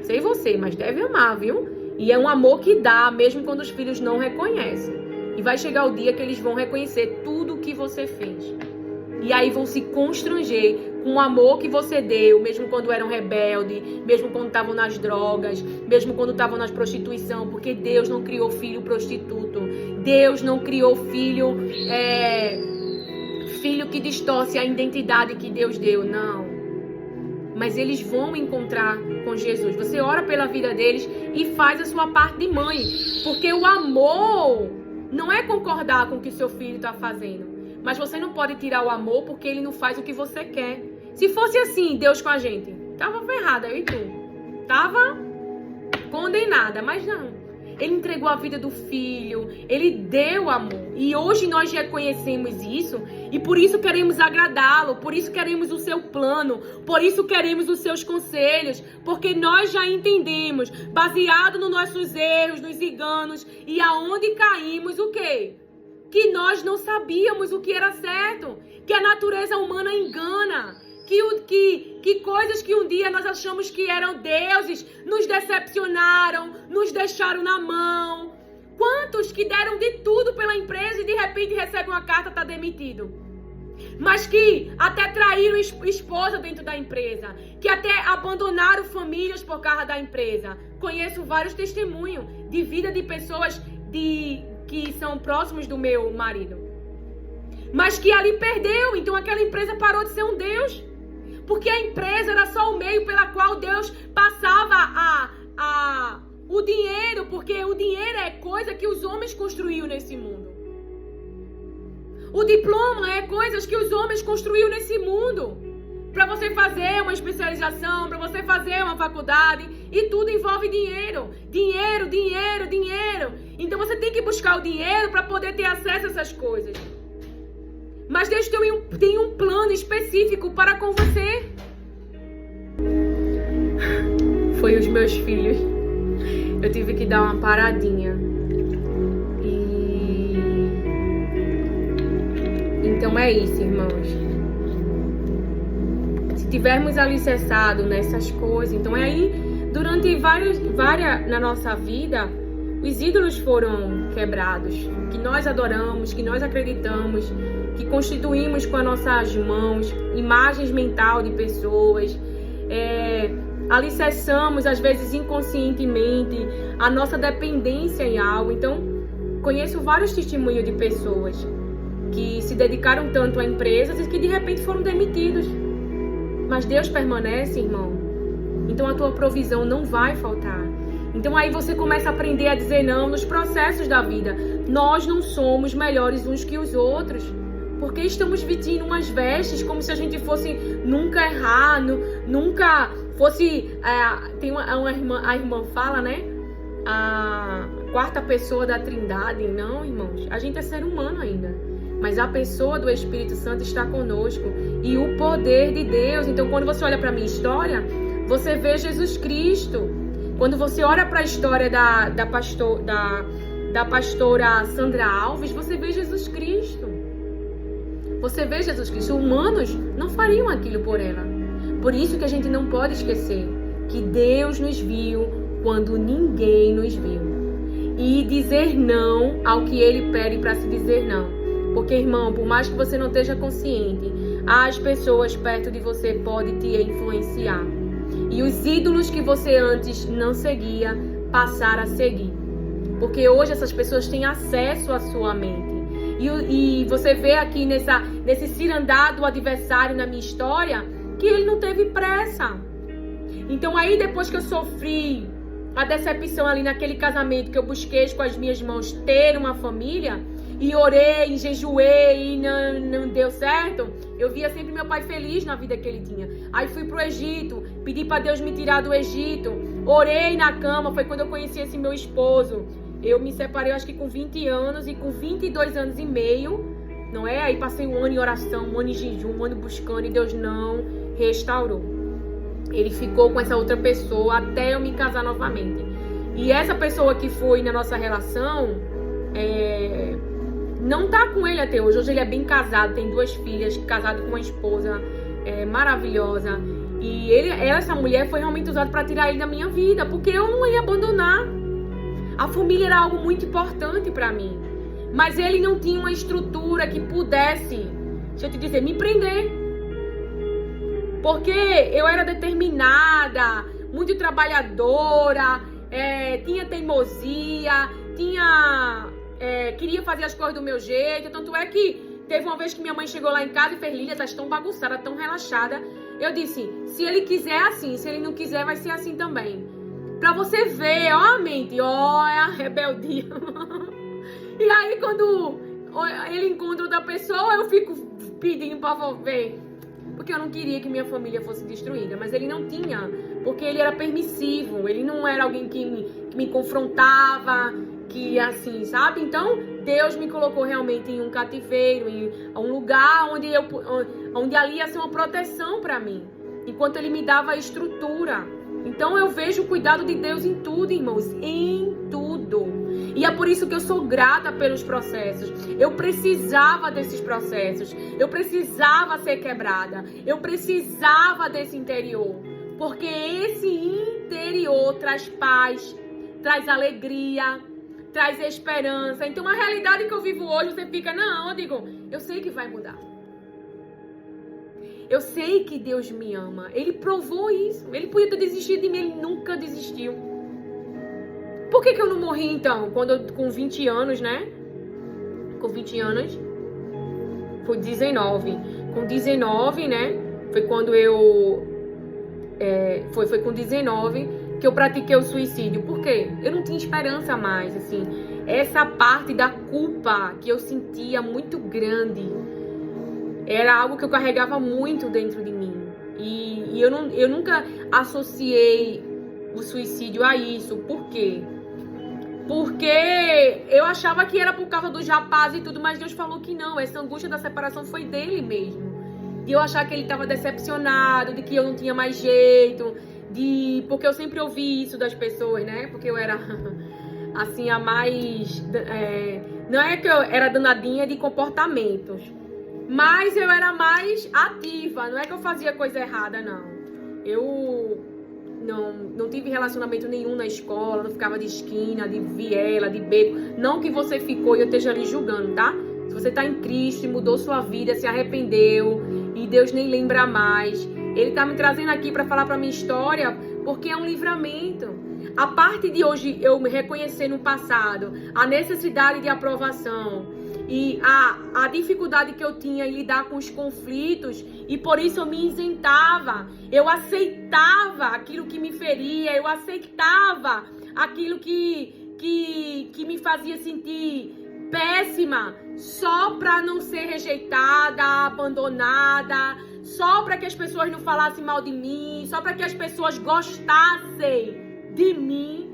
Speaker 1: Sei você, mas deve amar, viu? E é um amor que dá, mesmo quando os filhos não reconhecem. E vai chegar o dia que eles vão reconhecer tudo o que você fez. E aí vão se constranger com o amor que você deu, mesmo quando eram rebeldes, mesmo quando estavam nas drogas, mesmo quando estavam na prostituição, porque Deus não criou filho prostituto. Deus não criou filho que distorce a identidade que Deus deu, não. Mas eles vão encontrar com Jesus. Você ora pela vida deles e faz a sua parte de mãe. Porque o amor não é concordar com o que seu filho está fazendo. Mas você não pode tirar o amor porque ele não faz o que você quer. Se fosse assim, Deus com a gente, tava ferrada, eu e tu. Tava condenada, mas não. Ele entregou a vida do filho, ele deu amor. E hoje nós reconhecemos isso e por isso queremos agradá-lo, por isso queremos o seu plano, por isso queremos os seus conselhos, porque nós já entendemos, baseado nos nossos erros, nos enganos e aonde caímos, o quê? Que nós não sabíamos o que era certo, que a natureza humana engana, que coisas que um dia nós achamos que eram deuses nos decepcionaram, nos deixaram na mão. Quantos que deram de tudo pela empresa e de repente recebem uma carta, tá demitido? Mas que até traíram esposa dentro da empresa, que até abandonaram famílias por causa da empresa. Conheço vários testemunhos de vida de pessoas que são próximos do meu marido. Mas que ali perdeu, então aquela empresa parou de ser um Deus. Porque a empresa era só o meio pela qual Deus passava o dinheiro, porque o dinheiro é coisa que os homens construíram nesse mundo. O diploma é coisas que os homens construíram nesse mundo. Para você fazer uma especialização, para você fazer uma faculdade, e tudo envolve dinheiro. Dinheiro, dinheiro, dinheiro. Então você tem que buscar o dinheiro para poder ter acesso a essas coisas. Mas Deus tem um plano específico para com você. Foi os meus filhos. Eu tive que dar uma paradinha. Então é isso, irmãos. Se tivermos alicerçado nessas coisas, então é aí, durante várias na nossa vida, os ídolos foram quebrados, que nós adoramos, que nós acreditamos, que constituímos com as nossas mãos, imagens mentais de pessoas, alicerçamos, às vezes inconscientemente, a nossa dependência em algo. Então, conheço vários testemunhos de pessoas que se dedicaram tanto a empresas e que de repente foram demitidos. Mas Deus permanece, irmão. Então a tua provisão não vai faltar. Então aí você começa a aprender a dizer não nos processos da vida. Nós não somos melhores uns que os outros. Porque estamos vestindo umas vestes como se a gente fosse nunca errar, nunca fosse... tem uma irmã, a irmã fala, né? A quarta pessoa da Trindade. Não, irmãos, a gente é ser humano ainda. Mas a pessoa do Espírito Santo está conosco. E o poder de Deus. Então quando você olha para a minha história, você vê Jesus Cristo. Quando você olha para a história da pastora Sandra Alves, você vê Jesus Cristo. Você vê Jesus Cristo. Humanos não fariam aquilo por ela. Por isso que a gente não pode esquecer que Deus nos viu quando ninguém nos viu. E dizer não ao que Ele pede para se dizer não. Porque, irmão, por mais que você não esteja consciente, as pessoas perto de você podem te influenciar. E os ídolos que você antes não seguia, passar a seguir. Porque hoje essas pessoas têm acesso à sua mente. E você vê aqui nesse cirandar do adversário na minha história, que ele não teve pressa. Então aí depois que eu sofri a decepção ali naquele casamento, que eu busquei com as minhas mãos ter uma família, e orei, jejuei, e não deu certo, eu via sempre meu pai feliz na vida que ele tinha. Aí fui pro Egito, pedi para Deus me tirar do Egito, orei na cama, foi quando eu conheci esse meu esposo. Eu me separei, acho que com 20 anos, e com 22 anos e meio, não é? Aí passei um ano em oração, um ano em jejum, um ano buscando, e Deus não restaurou. Ele ficou com essa outra pessoa até eu me casar novamente. E essa pessoa que foi na nossa relação, não tá com ele até hoje. Hoje ele é bem casado, tem 2 filhas, casado com uma esposa maravilhosa. E essa mulher foi realmente usada para tirar ele da minha vida, porque eu não ia abandonar. A família era algo muito importante para mim. Mas ele não tinha uma estrutura que pudesse, deixa eu te dizer, me prender. Porque eu era determinada, muito trabalhadora, tinha teimosia, queria fazer as coisas do meu jeito. Tanto é que teve uma vez que minha mãe chegou lá em casa e fez: Lília, tá tão bagunçada, tão relaxada. Eu disse: se ele quiser assim, se ele não quiser vai ser assim também. Pra você ver, ó a mente, ó a rebeldia. E aí quando ele encontra outra pessoa, eu fico pedindo pra ver. Porque eu não queria que minha família fosse destruída. Mas ele não tinha, porque ele era permissivo. Ele não era alguém que me confrontava, que assim, sabe? Então, Deus me colocou realmente em um cativeiro, em um lugar onde ali ia ser uma proteção pra mim. Enquanto ele me dava a estrutura. Então, eu vejo o cuidado de Deus em tudo, irmãos. Em tudo. E é por isso que eu sou grata pelos processos. Eu precisava desses processos. Eu precisava ser quebrada. Eu precisava desse interior. Porque esse interior traz paz, traz alegria, traz esperança. Então a realidade que eu vivo hoje, você fica, não, eu digo, eu sei que vai mudar. Eu sei que Deus me ama. Ele provou isso. Ele podia ter desistido de mim, ele nunca desistiu. Por que eu não morri então? Com 20 anos, né? Com 20 anos. Foi 19. Com 19, né? Foi quando eu... Foi com 19 que eu pratiquei o suicídio. Por quê? Eu não tinha esperança mais, assim. Essa parte da culpa que eu sentia muito grande era algo que eu carregava muito dentro de mim. E eu nunca associei o suicídio a isso. Por quê? Porque eu achava que era por causa do rapaz e tudo, mas Deus falou que não. Essa angústia da separação foi dele mesmo. De eu achar que ele estava decepcionado, de que eu não tinha mais jeito, porque eu sempre ouvi isso das pessoas, né? Porque eu era, assim, a mais... não é que eu era danadinha de comportamentos, mas eu era mais ativa. Não é que eu fazia coisa errada, não. Eu não tive relacionamento nenhum na escola, não ficava de esquina, de viela, de beco. Não que você ficou e eu esteja ali julgando, tá? Se você tá em Cristo e mudou sua vida, se arrependeu e Deus nem lembra mais, Ele tá me trazendo aqui para falar pra minha história, porque é um livramento. A parte de hoje eu me reconhecer no passado, a necessidade de aprovação e a dificuldade que eu tinha em lidar com os conflitos, e por isso eu me isentava, eu aceitava aquilo que me feria, eu aceitava aquilo que me fazia sentir péssima, só para não ser rejeitada, abandonada, só para que as pessoas não falassem mal de mim, só para que as pessoas gostassem de mim.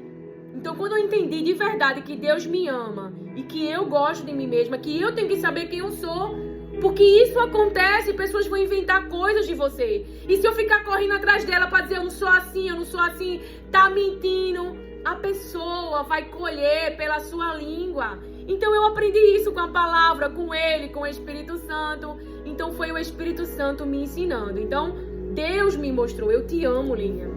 Speaker 1: Então, quando eu entendi de verdade que Deus me ama e que eu gosto de mim mesma, que eu tenho que saber quem eu sou, porque isso acontece, pessoas vão inventar coisas de você. E se eu ficar correndo atrás dela para dizer eu não sou assim, tá mentindo, a pessoa vai colher pela sua língua. Então eu aprendi isso com a palavra, com Ele, com o Espírito Santo. Então foi o Espírito Santo me ensinando. Então Deus me mostrou, eu te amo, Lilian.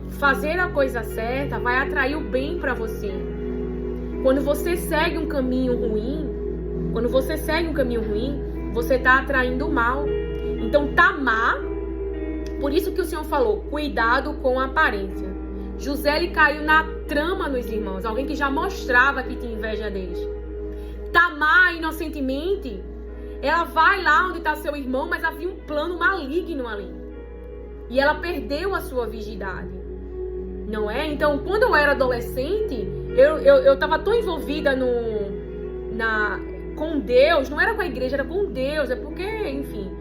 Speaker 1: Fazer a coisa certa vai atrair o bem para você. Quando você segue um caminho ruim, você tá atraindo o mal. Então Tamar, por isso que o Senhor falou, cuidado com a aparência. José, ele caiu na trama nos irmãos, alguém que já mostrava que tinha inveja deles. Tamar, inocentemente, ela vai lá onde está seu irmão, mas havia um plano maligno ali. E ela perdeu a sua virgindade. Não é? Então, quando eu era adolescente, eu estava tão envolvida com Deus, não era com a igreja, era com Deus, é porque, enfim,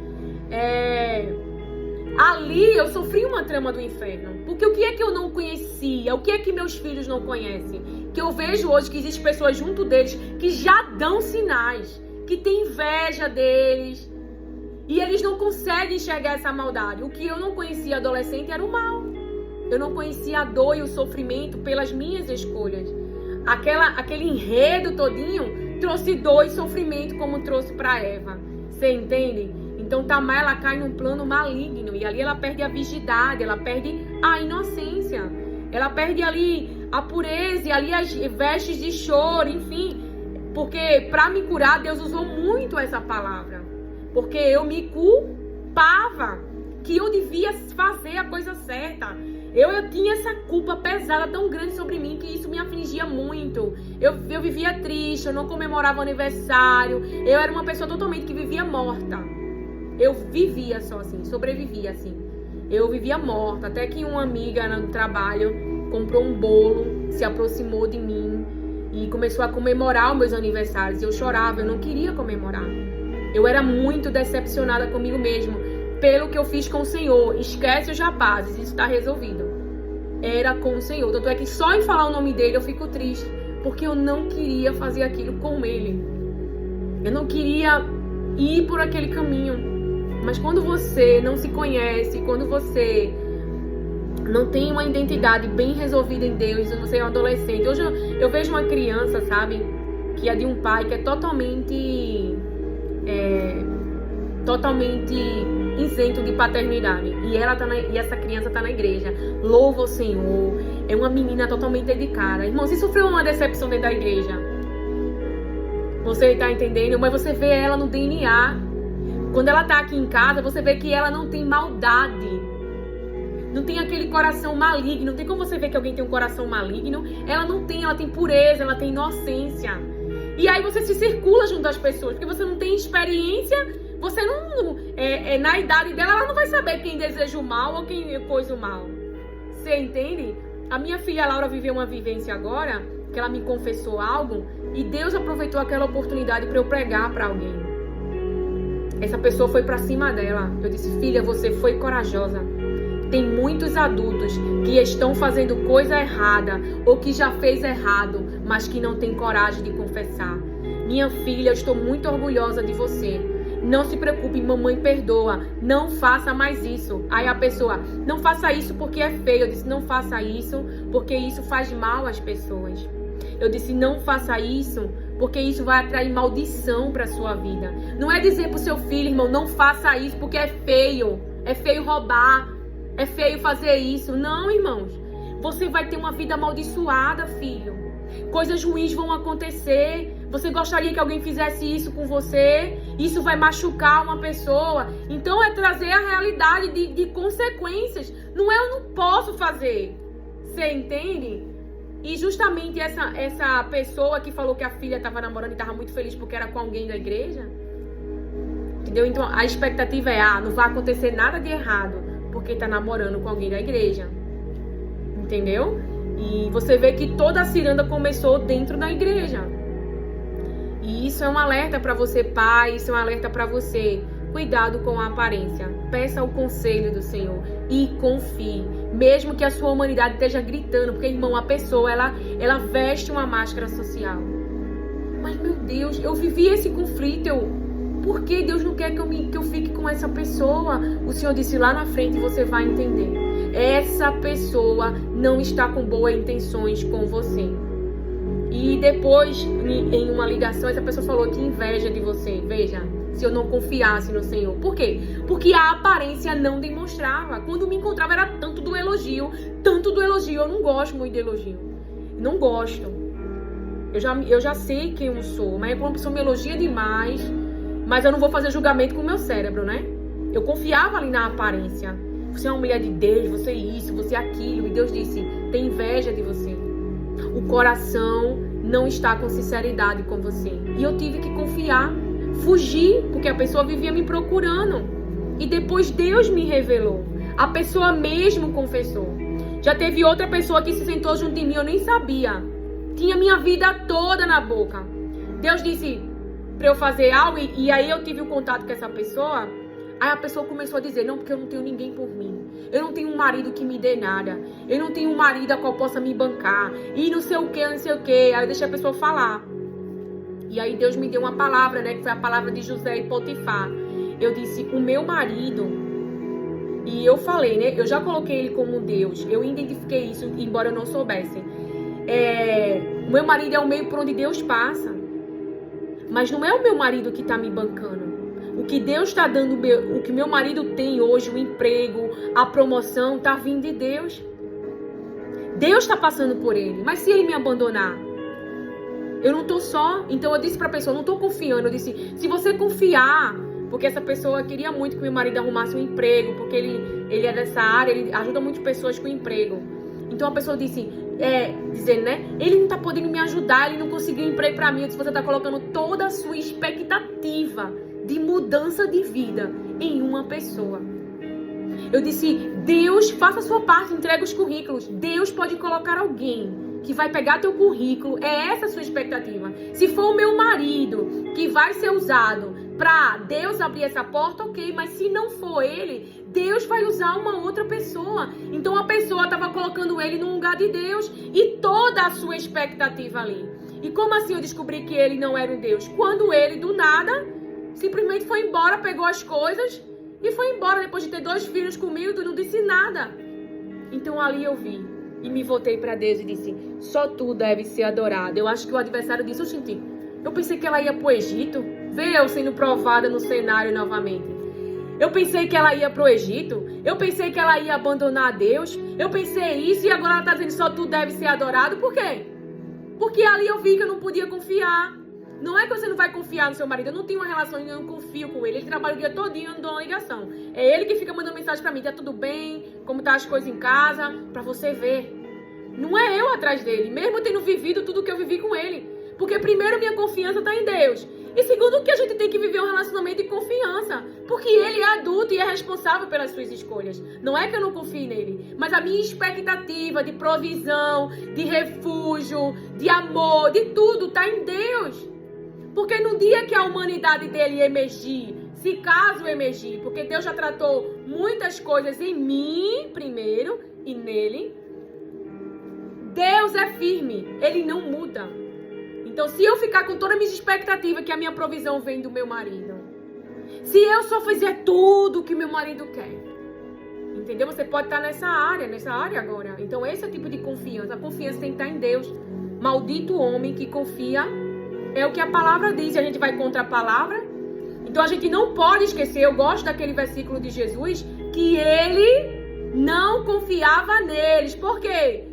Speaker 1: ali eu sofri uma trama do inferno. Porque o que é que eu não conhecia? O que é que meus filhos não conhecem? Que eu vejo hoje que existem pessoas junto deles que já dão sinais, que tem inveja deles. E eles não conseguem enxergar essa maldade. O que eu não conhecia adolescente era o mal. Eu não conhecia a dor e o sofrimento pelas minhas escolhas. Aquele enredo todinho trouxe dor e sofrimento como trouxe para Eva. Você entende? Então Tamar, ela cai num plano maligno. E ali ela perde a virgindade, ela perde a inocência. Ela perde ali a pureza, e ali as vestes de choro, enfim. Porque para me curar, Deus usou muito essa palavra. Porque eu me culpava que eu devia fazer a coisa certa. Eu tinha essa culpa pesada tão grande sobre mim que isso me afligia muito. Eu vivia triste, eu não comemorava o aniversário. Eu era uma pessoa totalmente que vivia morta. Eu vivia só assim, sobrevivia assim. Eu vivia morta, até que uma amiga no trabalho comprou um bolo, se aproximou de mim e começou a comemorar os meus aniversários. Eu chorava, eu não queria comemorar. Eu era muito decepcionada comigo mesma pelo que eu fiz com o Senhor. Esquece os rapazes, isso está resolvido. Era com o Senhor. Tanto é que só em falar o nome dele eu fico triste, porque eu não queria fazer aquilo com ele. Eu não queria ir por aquele caminho. Mas quando você não se conhece, quando você não tem uma identidade bem resolvida em Deus, você é um adolescente. Hoje eu vejo uma criança, sabe, que é de um pai que é totalmente isento de paternidade. E essa criança tá na igreja. Louva o Senhor. É uma menina totalmente dedicada. Irmão, se sofreu uma decepção dentro da igreja, você tá entendendo? Mas você vê ela no DNA. Quando ela tá aqui em casa, você vê que ela não tem maldade. Não tem aquele coração maligno. Não tem como você ver que alguém tem um coração maligno. Ela não tem, ela tem pureza, ela tem inocência. E aí você se circula junto às pessoas, porque você não tem experiência. Você não... na idade dela, ela não vai saber quem deseja o mal ou quem pôs o mal. Você entende? A minha filha Laura viveu uma vivência agora, que ela me confessou algo, e Deus aproveitou aquela oportunidade para eu pregar para alguém. Essa pessoa foi pra cima dela. Eu disse, filha, você foi corajosa. Tem muitos adultos que estão fazendo coisa errada ou que já fez errado, mas que não tem coragem de confessar. Minha filha, eu estou muito orgulhosa de você. Não se preocupe, mamãe perdoa. Não faça mais isso. Aí a pessoa, não faça isso porque é feio. Eu disse, não faça isso porque isso faz mal às pessoas. Eu disse, não faça isso porque isso vai atrair maldição para sua vida. Não é dizer pro seu filho, irmão, não faça isso porque é feio. É feio roubar. É feio fazer isso. Não, irmãos. Você vai ter uma vida amaldiçoada, filho. Coisas ruins vão acontecer. Você gostaria que alguém fizesse isso com você? Isso vai machucar uma pessoa. Então é trazer a realidade de consequências. Não é eu não posso fazer. Você entende? E justamente essa pessoa que falou que a filha estava namorando e estava muito feliz porque era com alguém da igreja. Entendeu? Então a expectativa é, não vai acontecer nada de errado porque está namorando com alguém da igreja. Entendeu? E você vê que toda a ciranda começou dentro da igreja. E isso é um alerta para você, pai, isso é um alerta para você. Cuidado com a aparência. Peça o conselho do Senhor e confie. Mesmo que a sua humanidade esteja gritando, porque, irmão, a pessoa, ela veste uma máscara social. Mas, meu Deus, eu vivi esse conflito. Por que Deus não quer que eu fique com essa pessoa? O Senhor disse lá na frente, você vai entender. Essa pessoa não está com boas intenções com você. E depois, em uma ligação, essa pessoa falou que inveja de você. Veja, se eu não confiasse no Senhor. Por quê? Porque a aparência não demonstrava. Quando me encontrava era tanto do elogio. Eu não gosto muito de elogio. Não gosto. Eu já sei quem eu sou. Mas quando a pessoa me elogia demais, mas eu não vou fazer julgamento com o meu cérebro, né? Eu confiava ali na aparência. Você é uma mulher de Deus, você é isso, você é aquilo. E Deus disse, tem inveja de você. O coração não está com sinceridade com você. E eu tive que confiar, fugir, porque a pessoa vivia me procurando. E depois Deus me revelou. A pessoa mesmo confessou. Já teve outra pessoa que se sentou junto de mim, eu nem sabia. Tinha minha vida toda na boca. Deus disse para eu fazer algo e aí eu tive um contato com essa pessoa. Aí a pessoa começou a dizer, não, porque eu não tenho ninguém por mim. Eu não tenho um marido que me dê nada. Eu não tenho um marido a qual possa me bancar. E não sei o que, não sei o que. Aí eu deixei a pessoa falar. E aí Deus me deu uma palavra, né? Que foi a palavra de José e Potifar. Eu disse, o meu marido... E eu falei, né? Eu já coloquei ele como Deus. Eu identifiquei isso, embora eu não soubesse. O meu marido é o meio por onde Deus passa. Mas não é o meu marido que está me bancando. O que Deus está dando, o que meu marido tem hoje, o emprego, a promoção, está vindo de Deus. Deus está passando por ele. Mas se ele me abandonar, eu não estou só. Então eu disse para a pessoa, não estou confiando. Eu disse, se você confiar, porque essa pessoa queria muito que meu marido arrumasse um emprego, porque ele é dessa área, ele ajuda muitas pessoas com emprego. Então a pessoa disse, dizendo, né? Ele não está podendo me ajudar, ele não conseguiu emprego para mim. Eu disse, você está colocando toda a sua expectativa de mudança de vida em uma pessoa. Eu disse, Deus, faça a sua parte, entrega os currículos. Deus pode colocar alguém que vai pegar teu currículo. É essa a sua expectativa. Se for o meu marido que vai ser usado para Deus abrir essa porta, ok. Mas se não for ele, Deus vai usar uma outra pessoa. Então a pessoa estava colocando ele no lugar de Deus e toda a sua expectativa ali. E como assim eu descobri que ele não era um Deus? Quando ele, do nada, simplesmente foi embora, pegou as coisas e foi embora depois de ter 2 filhos comigo e não disse nada. Então ali eu vi e me voltei para Deus e disse, só tu deve ser adorado. Eu acho que o adversário disse, oxente, eu pensei que ela ia pro Egito. Vê eu sendo provada no cenário novamente. Eu pensei que ela ia pro Egito. Eu pensei que ela ia abandonar a Deus. Eu pensei isso e agora ela tá dizendo só tu deve ser adorado. Por quê? Porque ali eu vi que eu não podia confiar. Não é que você não vai confiar no seu marido. Eu não tenho uma relação e eu não confio com ele. Ele trabalha o dia todinho e eu não dou uma ligação. É ele que fica mandando mensagem pra mim. Tá tudo bem? Como tá as coisas em casa? Pra você ver. Não é eu atrás dele. Mesmo tendo vivido tudo que eu vivi com ele. Porque primeiro minha confiança tá em Deus. E segundo que a gente tem que viver um relacionamento de confiança. Porque ele é adulto e é responsável pelas suas escolhas. Não é que eu não confie nele. Mas a minha expectativa de provisão, de refúgio, de amor, de tudo tá em Deus. Porque no dia que a humanidade dele emergir, se caso emergir, porque Deus já tratou muitas coisas em mim primeiro e nele, Deus é firme, ele não muda. Então se eu ficar com toda a minha expectativa que a minha provisão vem do meu marido, se eu só fizer tudo que meu marido quer, entendeu? Você pode estar nessa área agora. Então esse é o tipo de confiança. A confiança tem que estar em Deus. Maldito o homem que confia. É o que a palavra diz, a gente vai contra a palavra. Então a gente não pode esquecer, eu gosto daquele versículo de Jesus, que ele não confiava neles. Por quê?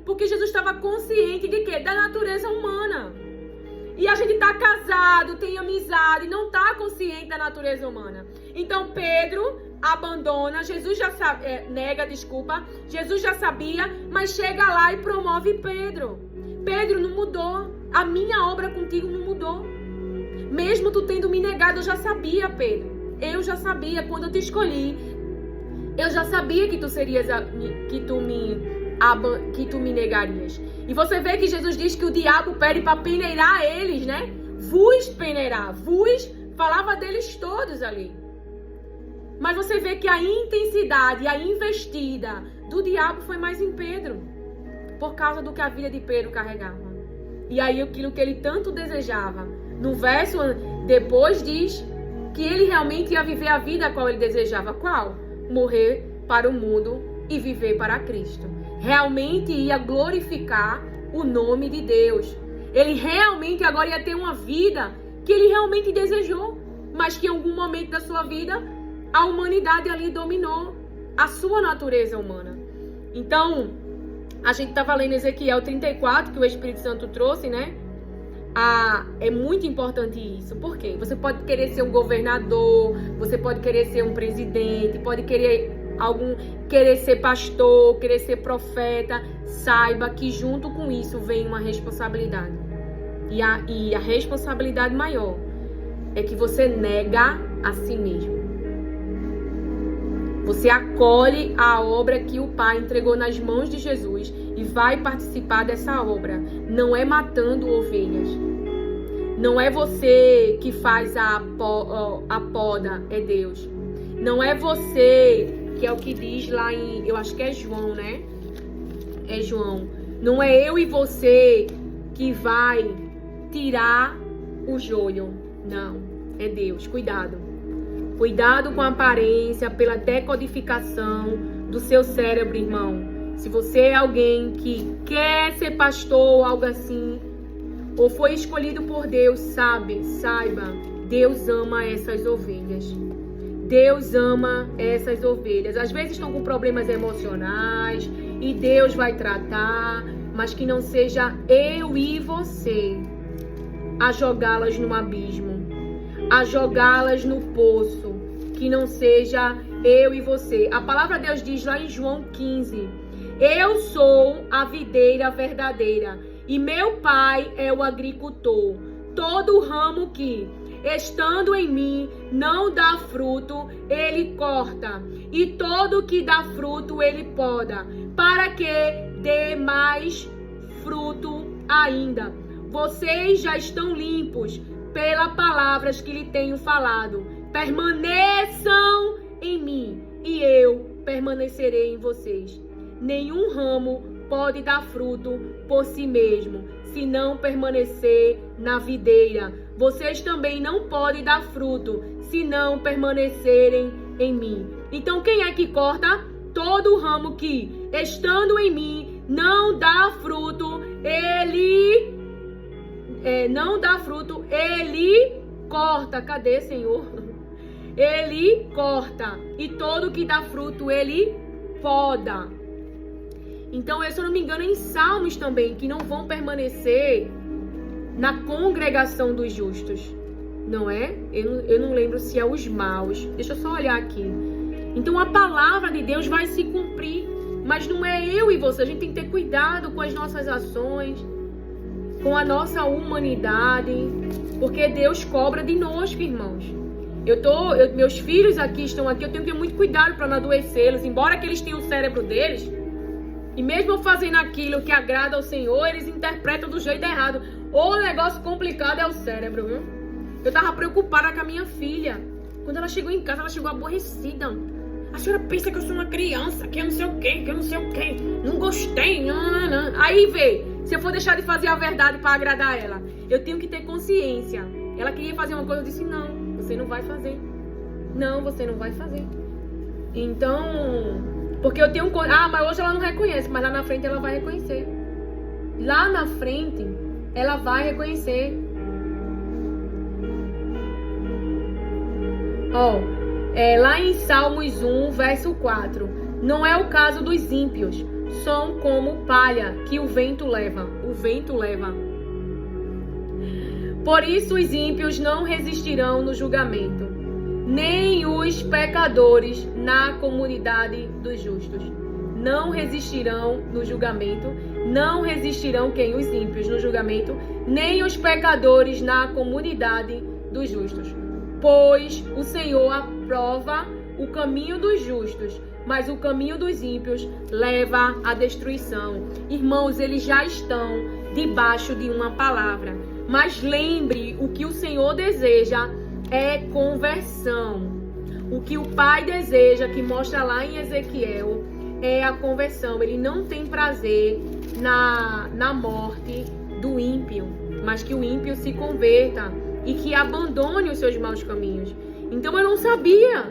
Speaker 1: Porque Jesus estava consciente de quê? Da natureza humana. E a gente tá casado, tem amizade, não tá consciente da natureza humana. Então Pedro abandona, Jesus já sabe, nega, desculpa. Jesus já sabia, mas chega lá e promove Pedro. Pedro, não mudou. A minha obra contigo não mudou. Mesmo tu tendo me negado, eu já sabia, Pedro. Eu já sabia, quando eu te escolhi, eu já sabia que tu serias, que tu me negarias. E você vê que Jesus diz que o diabo pede para peneirar eles, né? Vos peneirar, vos, falava deles todos ali. Mas você vê que a intensidade, a investida do diabo foi mais em Pedro, por causa do que a vida de Pedro carregava. E aí aquilo que ele tanto desejava. No verso depois diz que ele realmente ia viver a vida a qual ele desejava. Qual? Morrer para o mundo e viver para Cristo. Realmente ia glorificar o nome de Deus. Ele realmente agora ia ter uma vida que ele realmente desejou, mas que em algum momento da sua vida a humanidade ali dominou a sua natureza humana. Então, a gente estava lendo Ezequiel 34, que o Espírito Santo trouxe, né? É muito importante isso. Por quê? Você pode querer ser um governador, você pode querer ser um presidente, pode querer ser pastor, querer ser profeta. Saiba que junto com isso vem uma responsabilidade. E a responsabilidade maior é que você nega a si mesmo. Você acolhe a obra que o Pai entregou nas mãos de Jesus e vai participar dessa obra. Não é matando ovelhas. Não é você que faz a poda, é Deus. Não é você, que é o que diz lá em... Eu acho que é João, né? É João. Não é eu e você que vai tirar o joio. Não, é Deus. Cuidado. Cuidado com a aparência, pela decodificação do seu cérebro, irmão. Se você é alguém que quer ser pastor ou algo assim, ou foi escolhido por Deus, saiba, Deus ama essas ovelhas. Deus ama essas ovelhas. Às vezes estão com problemas emocionais e Deus vai tratar, mas que não seja eu e você a jogá-las no abismo, a jogá-las no poço, que não seja eu e você. A palavra de Deus diz lá em João 15, eu sou a videira verdadeira e meu pai é o agricultor. Todo ramo que, estando em mim, não dá fruto, ele corta, e todo que dá fruto, ele poda, para que dê mais fruto ainda. Vocês já estão limpos pelas palavras que lhe tenho falado. Permaneçam em mim e eu permanecerei em vocês. Nenhum ramo pode dar fruto por si mesmo, se não permanecer na videira. Vocês também não podem dar fruto, se não permanecerem em mim. Então quem é que corta? Todo ramo que, estando em mim, não dá fruto, ele corta. Cadê, Senhor? Ele corta. E todo que dá fruto, ele poda. Então, se eu não me engano, em Salmos também, que não vão permanecer na congregação dos justos. Não é? Eu não lembro se é os maus. Deixa eu só olhar aqui. Então, a palavra de Deus vai se cumprir. Mas não é eu e você. A gente tem que ter cuidado com as nossas ações, com a nossa humanidade, porque Deus cobra de nós, irmãos. Meus filhos estão aqui, eu tenho que ter muito cuidado para não adoecê-los, embora que eles tenham o cérebro deles, e mesmo eu fazendo aquilo que agrada ao Senhor, eles interpretam do jeito errado. O negócio complicado é o cérebro, viu? Eu tava preocupada com a minha filha. Quando ela chegou em casa, ela chegou aborrecida. A senhora pensa que eu sou uma criança, que eu não sei o quê, que eu não sei o quê. Não gostei, não. Aí vê, se eu for deixar de fazer a verdade para agradar ela, eu tenho que ter consciência. Ela queria fazer uma coisa, eu disse, não, você não vai fazer. Não, você não vai fazer. Então, porque eu tenho... mas hoje ela não reconhece, mas lá na frente ela vai reconhecer. Lá na frente, ela vai reconhecer. Lá em Salmos 1, verso 4. Não é o caso dos ímpios. São como palha que o vento leva. O vento leva. Por isso os ímpios não resistirão no julgamento, nem os pecadores na comunidade dos justos. Não resistirão no julgamento. Não resistirão quem? Os ímpios no julgamento, nem os pecadores na comunidade dos justos. Pois o Senhor aprova o caminho dos justos, mas o caminho dos ímpios leva à destruição. Irmãos, eles já estão debaixo de uma palavra. Mas lembre, o que o Senhor deseja é conversão. O que o Pai deseja, que mostra lá em Ezequiel, é a conversão. Ele não tem prazer na morte do ímpio, mas que o ímpio se converta e que abandone os seus maus caminhos. Então eu não sabia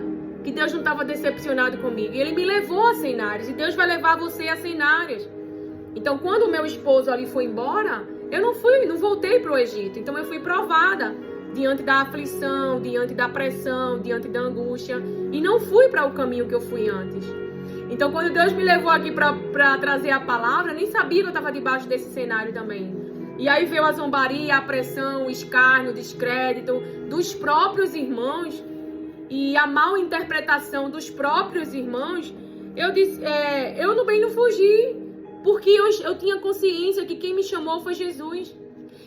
Speaker 1: que Deus não estava decepcionado comigo. E Ele me levou a cenários. E Deus vai levar você a cenários. Então quando o meu esposo ali foi embora, eu não voltei para o Egito. Então eu fui provada diante da aflição, diante da pressão, diante da angústia. E não fui para o caminho que eu fui antes. Então quando Deus me levou aqui para trazer a palavra, eu nem sabia que eu estava debaixo desse cenário também. E aí veio a zombaria, a pressão, o escárnio, o descrédito dos próprios irmãos. E a mal interpretação dos próprios irmãos. Eu disse, eu não fugi. Porque eu tinha consciência que quem me chamou foi Jesus.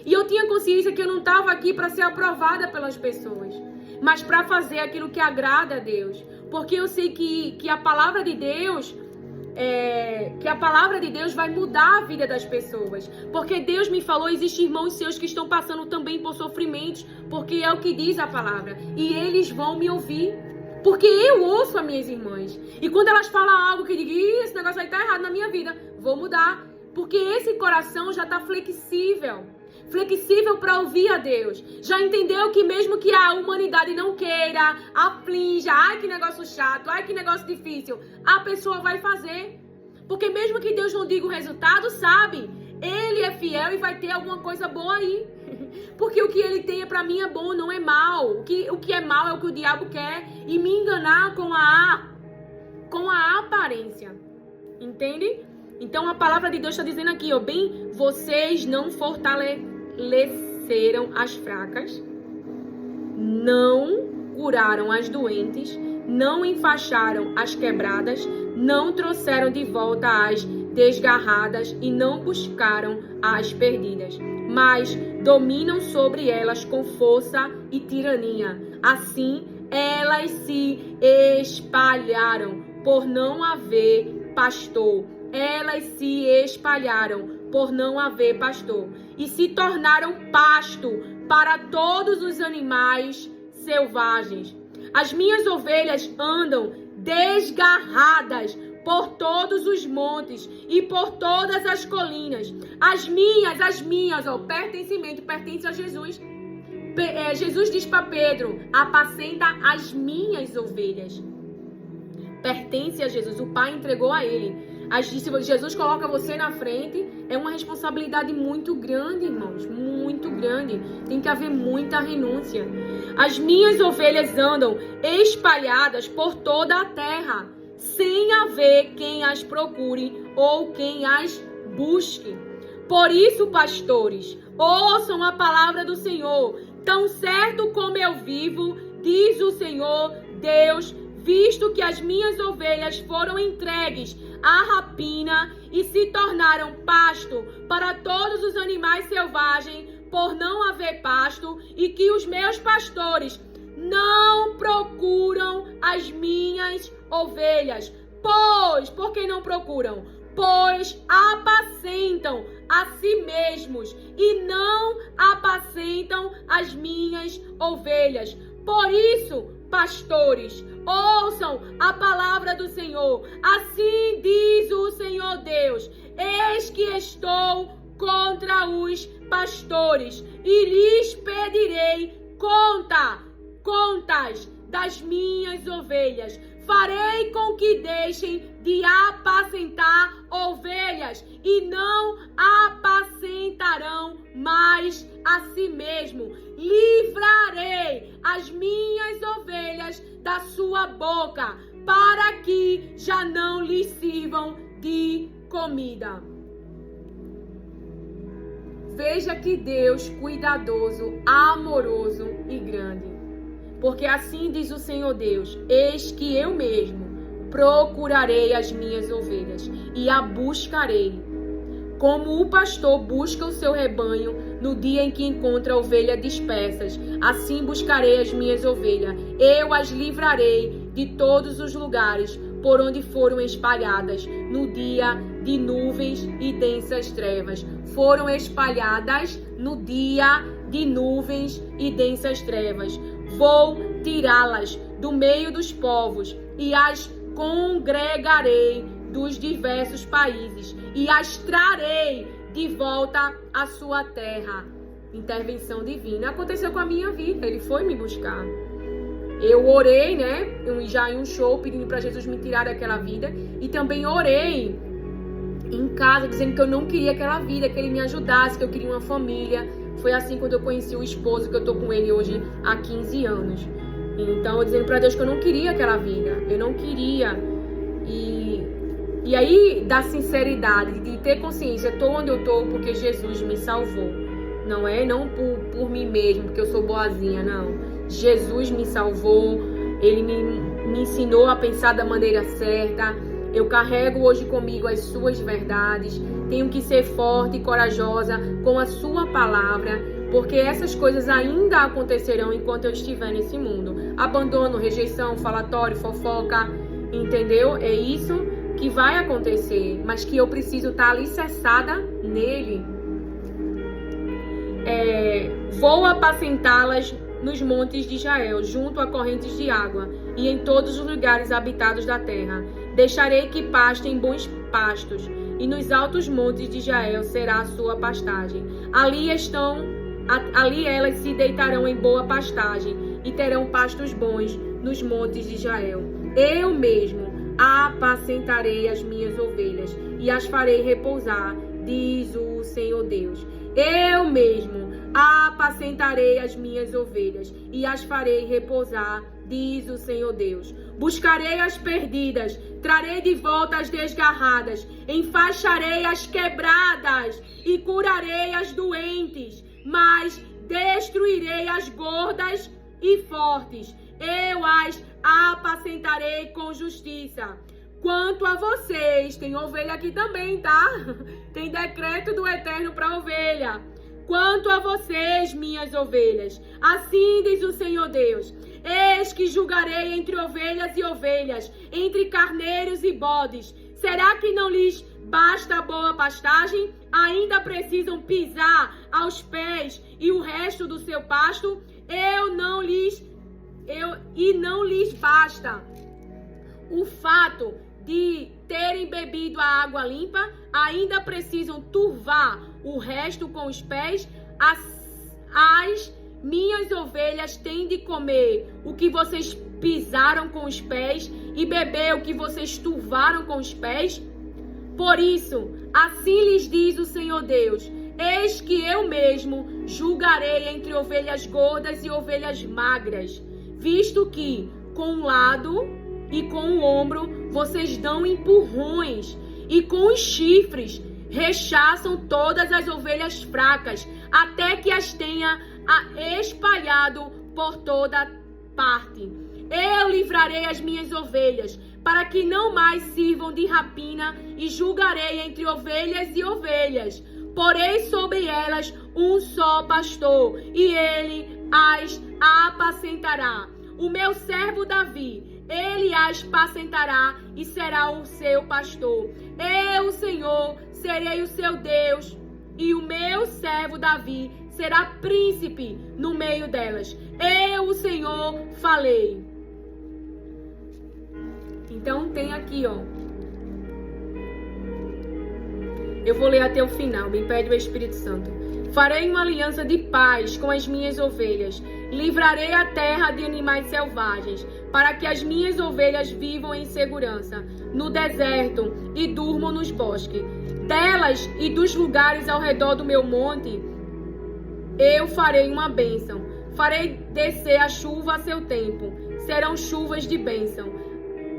Speaker 1: E eu tinha consciência que eu não estava aqui para ser aprovada pelas pessoas, mas para fazer aquilo que agrada a Deus. Porque eu sei que a palavra de Deus, vai mudar a vida das pessoas. Porque Deus me falou, existem irmãos seus que estão passando também por sofrimentos, porque é o que diz a palavra. E eles vão me ouvir. Porque eu ouço as minhas irmãs. E quando elas falam algo que eu digo, esse negócio aí tá errado na minha vida, vou mudar. Porque esse coração já tá flexível. Flexível para ouvir a Deus. Já entendeu que mesmo que a humanidade não queira, aflinja, ai que negócio chato, ai que negócio difícil, a pessoa vai fazer. Porque mesmo que Deus não diga o resultado, sabe? Ele é fiel e vai ter alguma coisa boa aí. Porque o que ele tem para mim é bom, não é mal. O que é mal é o que o diabo quer. E me enganar com a aparência. Entende? Então a palavra de Deus está dizendo aqui, ó, bem, vocês não fortaleceram as fracas, não curaram as doentes, não enfaixaram as quebradas, não trouxeram de volta as desgarradas e não buscaram as perdidas, mas dominam sobre elas com força e tirania. Assim, elas se espalharam por não haver pastor. Elas se espalharam por não haver pastor e se tornaram pasto para todos os animais selvagens. As minhas ovelhas andam desgarradas por todos os montes e por todas as colinas. As minhas, ó, pertencimento, pertence a Jesus. Jesus diz para Pedro, apacenta as minhas ovelhas. Pertence a Jesus, o Pai entregou a ele. Se Jesus coloca você na frente, é uma responsabilidade muito grande, irmãos, muito grande. Tem que haver muita renúncia. As minhas ovelhas andam espalhadas por toda a terra, sem haver quem as procure ou quem as busque. Por isso, pastores, ouçam a palavra do Senhor. Tão certo como eu vivo, diz o Senhor Deus, visto que as minhas ovelhas foram entregues à rapina e se tornaram pasto para todos os animais selvagens, por não haver pasto, e que os meus pastores não procuram as minhas ovelhas. Por que não procuram? Pois apacentam a si mesmos e não apacentam as minhas ovelhas. Por isso, pastores, ouçam a palavra do Senhor. Assim diz o Senhor Deus: eis que estou contra os pastores e lhes pedirei contas das minhas ovelhas. Farei com que deixem de apacentar ovelhas e não apacentarão mais a si mesmo. Livrarei as minhas ovelhas da sua boca, para que já não lhes sirvam de comida. Veja que Deus cuidadoso, amoroso e grande. Porque assim diz o Senhor Deus: eis que eu mesmo procurarei as minhas ovelhas e a buscarei, como o pastor busca o seu rebanho no dia em que encontra ovelhas dispersas. Assim buscarei as minhas ovelhas. Eu as livrarei de todos os lugares por onde foram espalhadas no dia de nuvens e densas trevas. Foram espalhadas no dia de nuvens e densas trevas. Vou tirá-las do meio dos povos e as congregarei dos diversos países e as trarei de volta à sua terra. Intervenção divina. Aconteceu com a minha vida. Ele foi me buscar. Eu orei, já em um show, pedindo para Jesus me tirar daquela vida. E também orei em casa, dizendo que eu não queria aquela vida, que Ele me ajudasse, que eu queria uma família. Foi assim quando eu conheci o esposo, que eu tô com ele hoje há 15 anos. Então, eu dizendo para Deus que eu não queria aquela vida. Eu não queria. E aí, da sinceridade, de ter consciência, eu tô onde eu tô porque Jesus me salvou. Não é? Não por mim mesmo, porque eu sou boazinha, não. Jesus me salvou, Ele me ensinou a pensar da maneira certa. Eu carrego hoje comigo as suas verdades. Tenho que ser forte e corajosa com a sua palavra, porque essas coisas ainda acontecerão enquanto eu estiver nesse mundo. Abandono, rejeição, falatório, fofoca, entendeu? É isso que vai acontecer, mas que eu preciso estar alicerçada nele. Vou apacentá-las nos montes de Israel, junto a correntes de água, e em todos os lugares habitados da terra. Deixarei que pastem bons pastos, e nos altos montes de Israel será a sua pastagem. Ali elas se deitarão em boa pastagem, e terão pastos bons nos montes de Israel. Eu mesmo apacentarei as minhas ovelhas, e as farei repousar, diz o Senhor Deus. Eu mesmo apacentarei as minhas ovelhas e as farei repousar, diz o Senhor Deus. Buscarei as perdidas, trarei de volta as desgarradas, enfaixarei as quebradas e curarei as doentes, mas destruirei as gordas e fortes. Eu as apacentarei com justiça. Quanto a vocês, tem ovelha aqui também, tá? Tem decreto do Eterno para ovelha. Quanto a vocês, minhas ovelhas, assim diz o Senhor Deus: eis que julgarei entre ovelhas e ovelhas, entre carneiros e bodes. Será que não lhes basta a boa pastagem? Ainda precisam pisar aos pés e o resto do seu pasto? Não lhes basta o fato de terem bebido a água limpa, ainda precisam turvar o resto com os pés. As minhas ovelhas têm de comer o que vocês pisaram com os pés e beber o que vocês turvaram com os pés. Por isso, assim lhes diz o Senhor Deus: eis que eu mesmo julgarei entre ovelhas gordas e ovelhas magras, visto que com um lado e com o ombro vocês dão empurrões, e com os chifres rechaçam todas as ovelhas fracas, até que as tenha espalhado por toda parte. Eu livrarei as minhas ovelhas, para que não mais sirvam de rapina, e julgarei entre ovelhas e ovelhas. Porei sobre elas um só pastor, e ele as apacentará. O meu servo Davi, ele as apacentará e será o seu pastor. Eu, o Senhor, serei o seu Deus, e o meu servo Davi será príncipe no meio delas. Eu, o Senhor, falei. Então tem aqui, eu vou ler até o final, me pede o Espírito Santo. Farei uma aliança de paz com as minhas ovelhas, Livrarei a terra de animais selvagens, para que as minhas ovelhas vivam em segurança no deserto e durmam nos bosques. Delas e dos lugares ao redor do meu monte, eu farei uma bênção. Farei descer a chuva a seu tempo. Serão chuvas de bênção.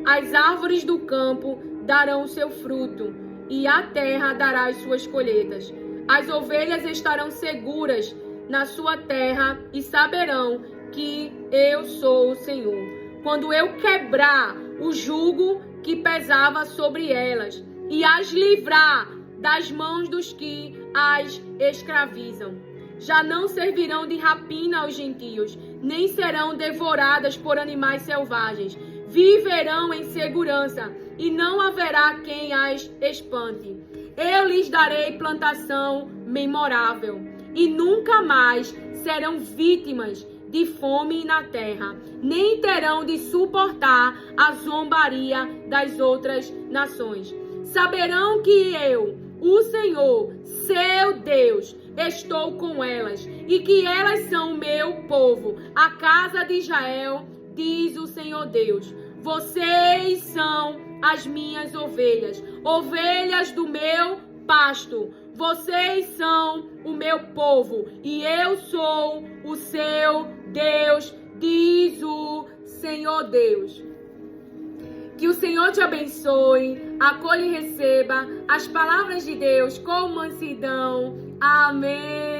Speaker 1: As árvores do campo darão o seu fruto, e a terra dará as suas colheitas. As ovelhas estarão seguras na sua terra e saberão que eu sou o Senhor. Quando eu quebrar o jugo que pesava sobre elas e as livrar das mãos dos que as escravizam. Já não servirão de rapina aos gentios, nem serão devoradas por animais selvagens. Viverão em segurança e não haverá quem as espante. Eu lhes darei plantação memorável e nunca mais serão vítimas de fome na terra, nem terão de suportar a zombaria das outras nações. Saberão que eu, o Senhor, seu Deus, estou com elas e que elas são meu povo, a casa de Israel, diz o Senhor Deus. Vocês são as minhas ovelhas, ovelhas do meu pasto. Vocês são o meu povo e eu sou o seu Deus, diz o Senhor Deus. Que o Senhor te abençoe, acolha e receba as palavras de Deus com mansidão. Amém.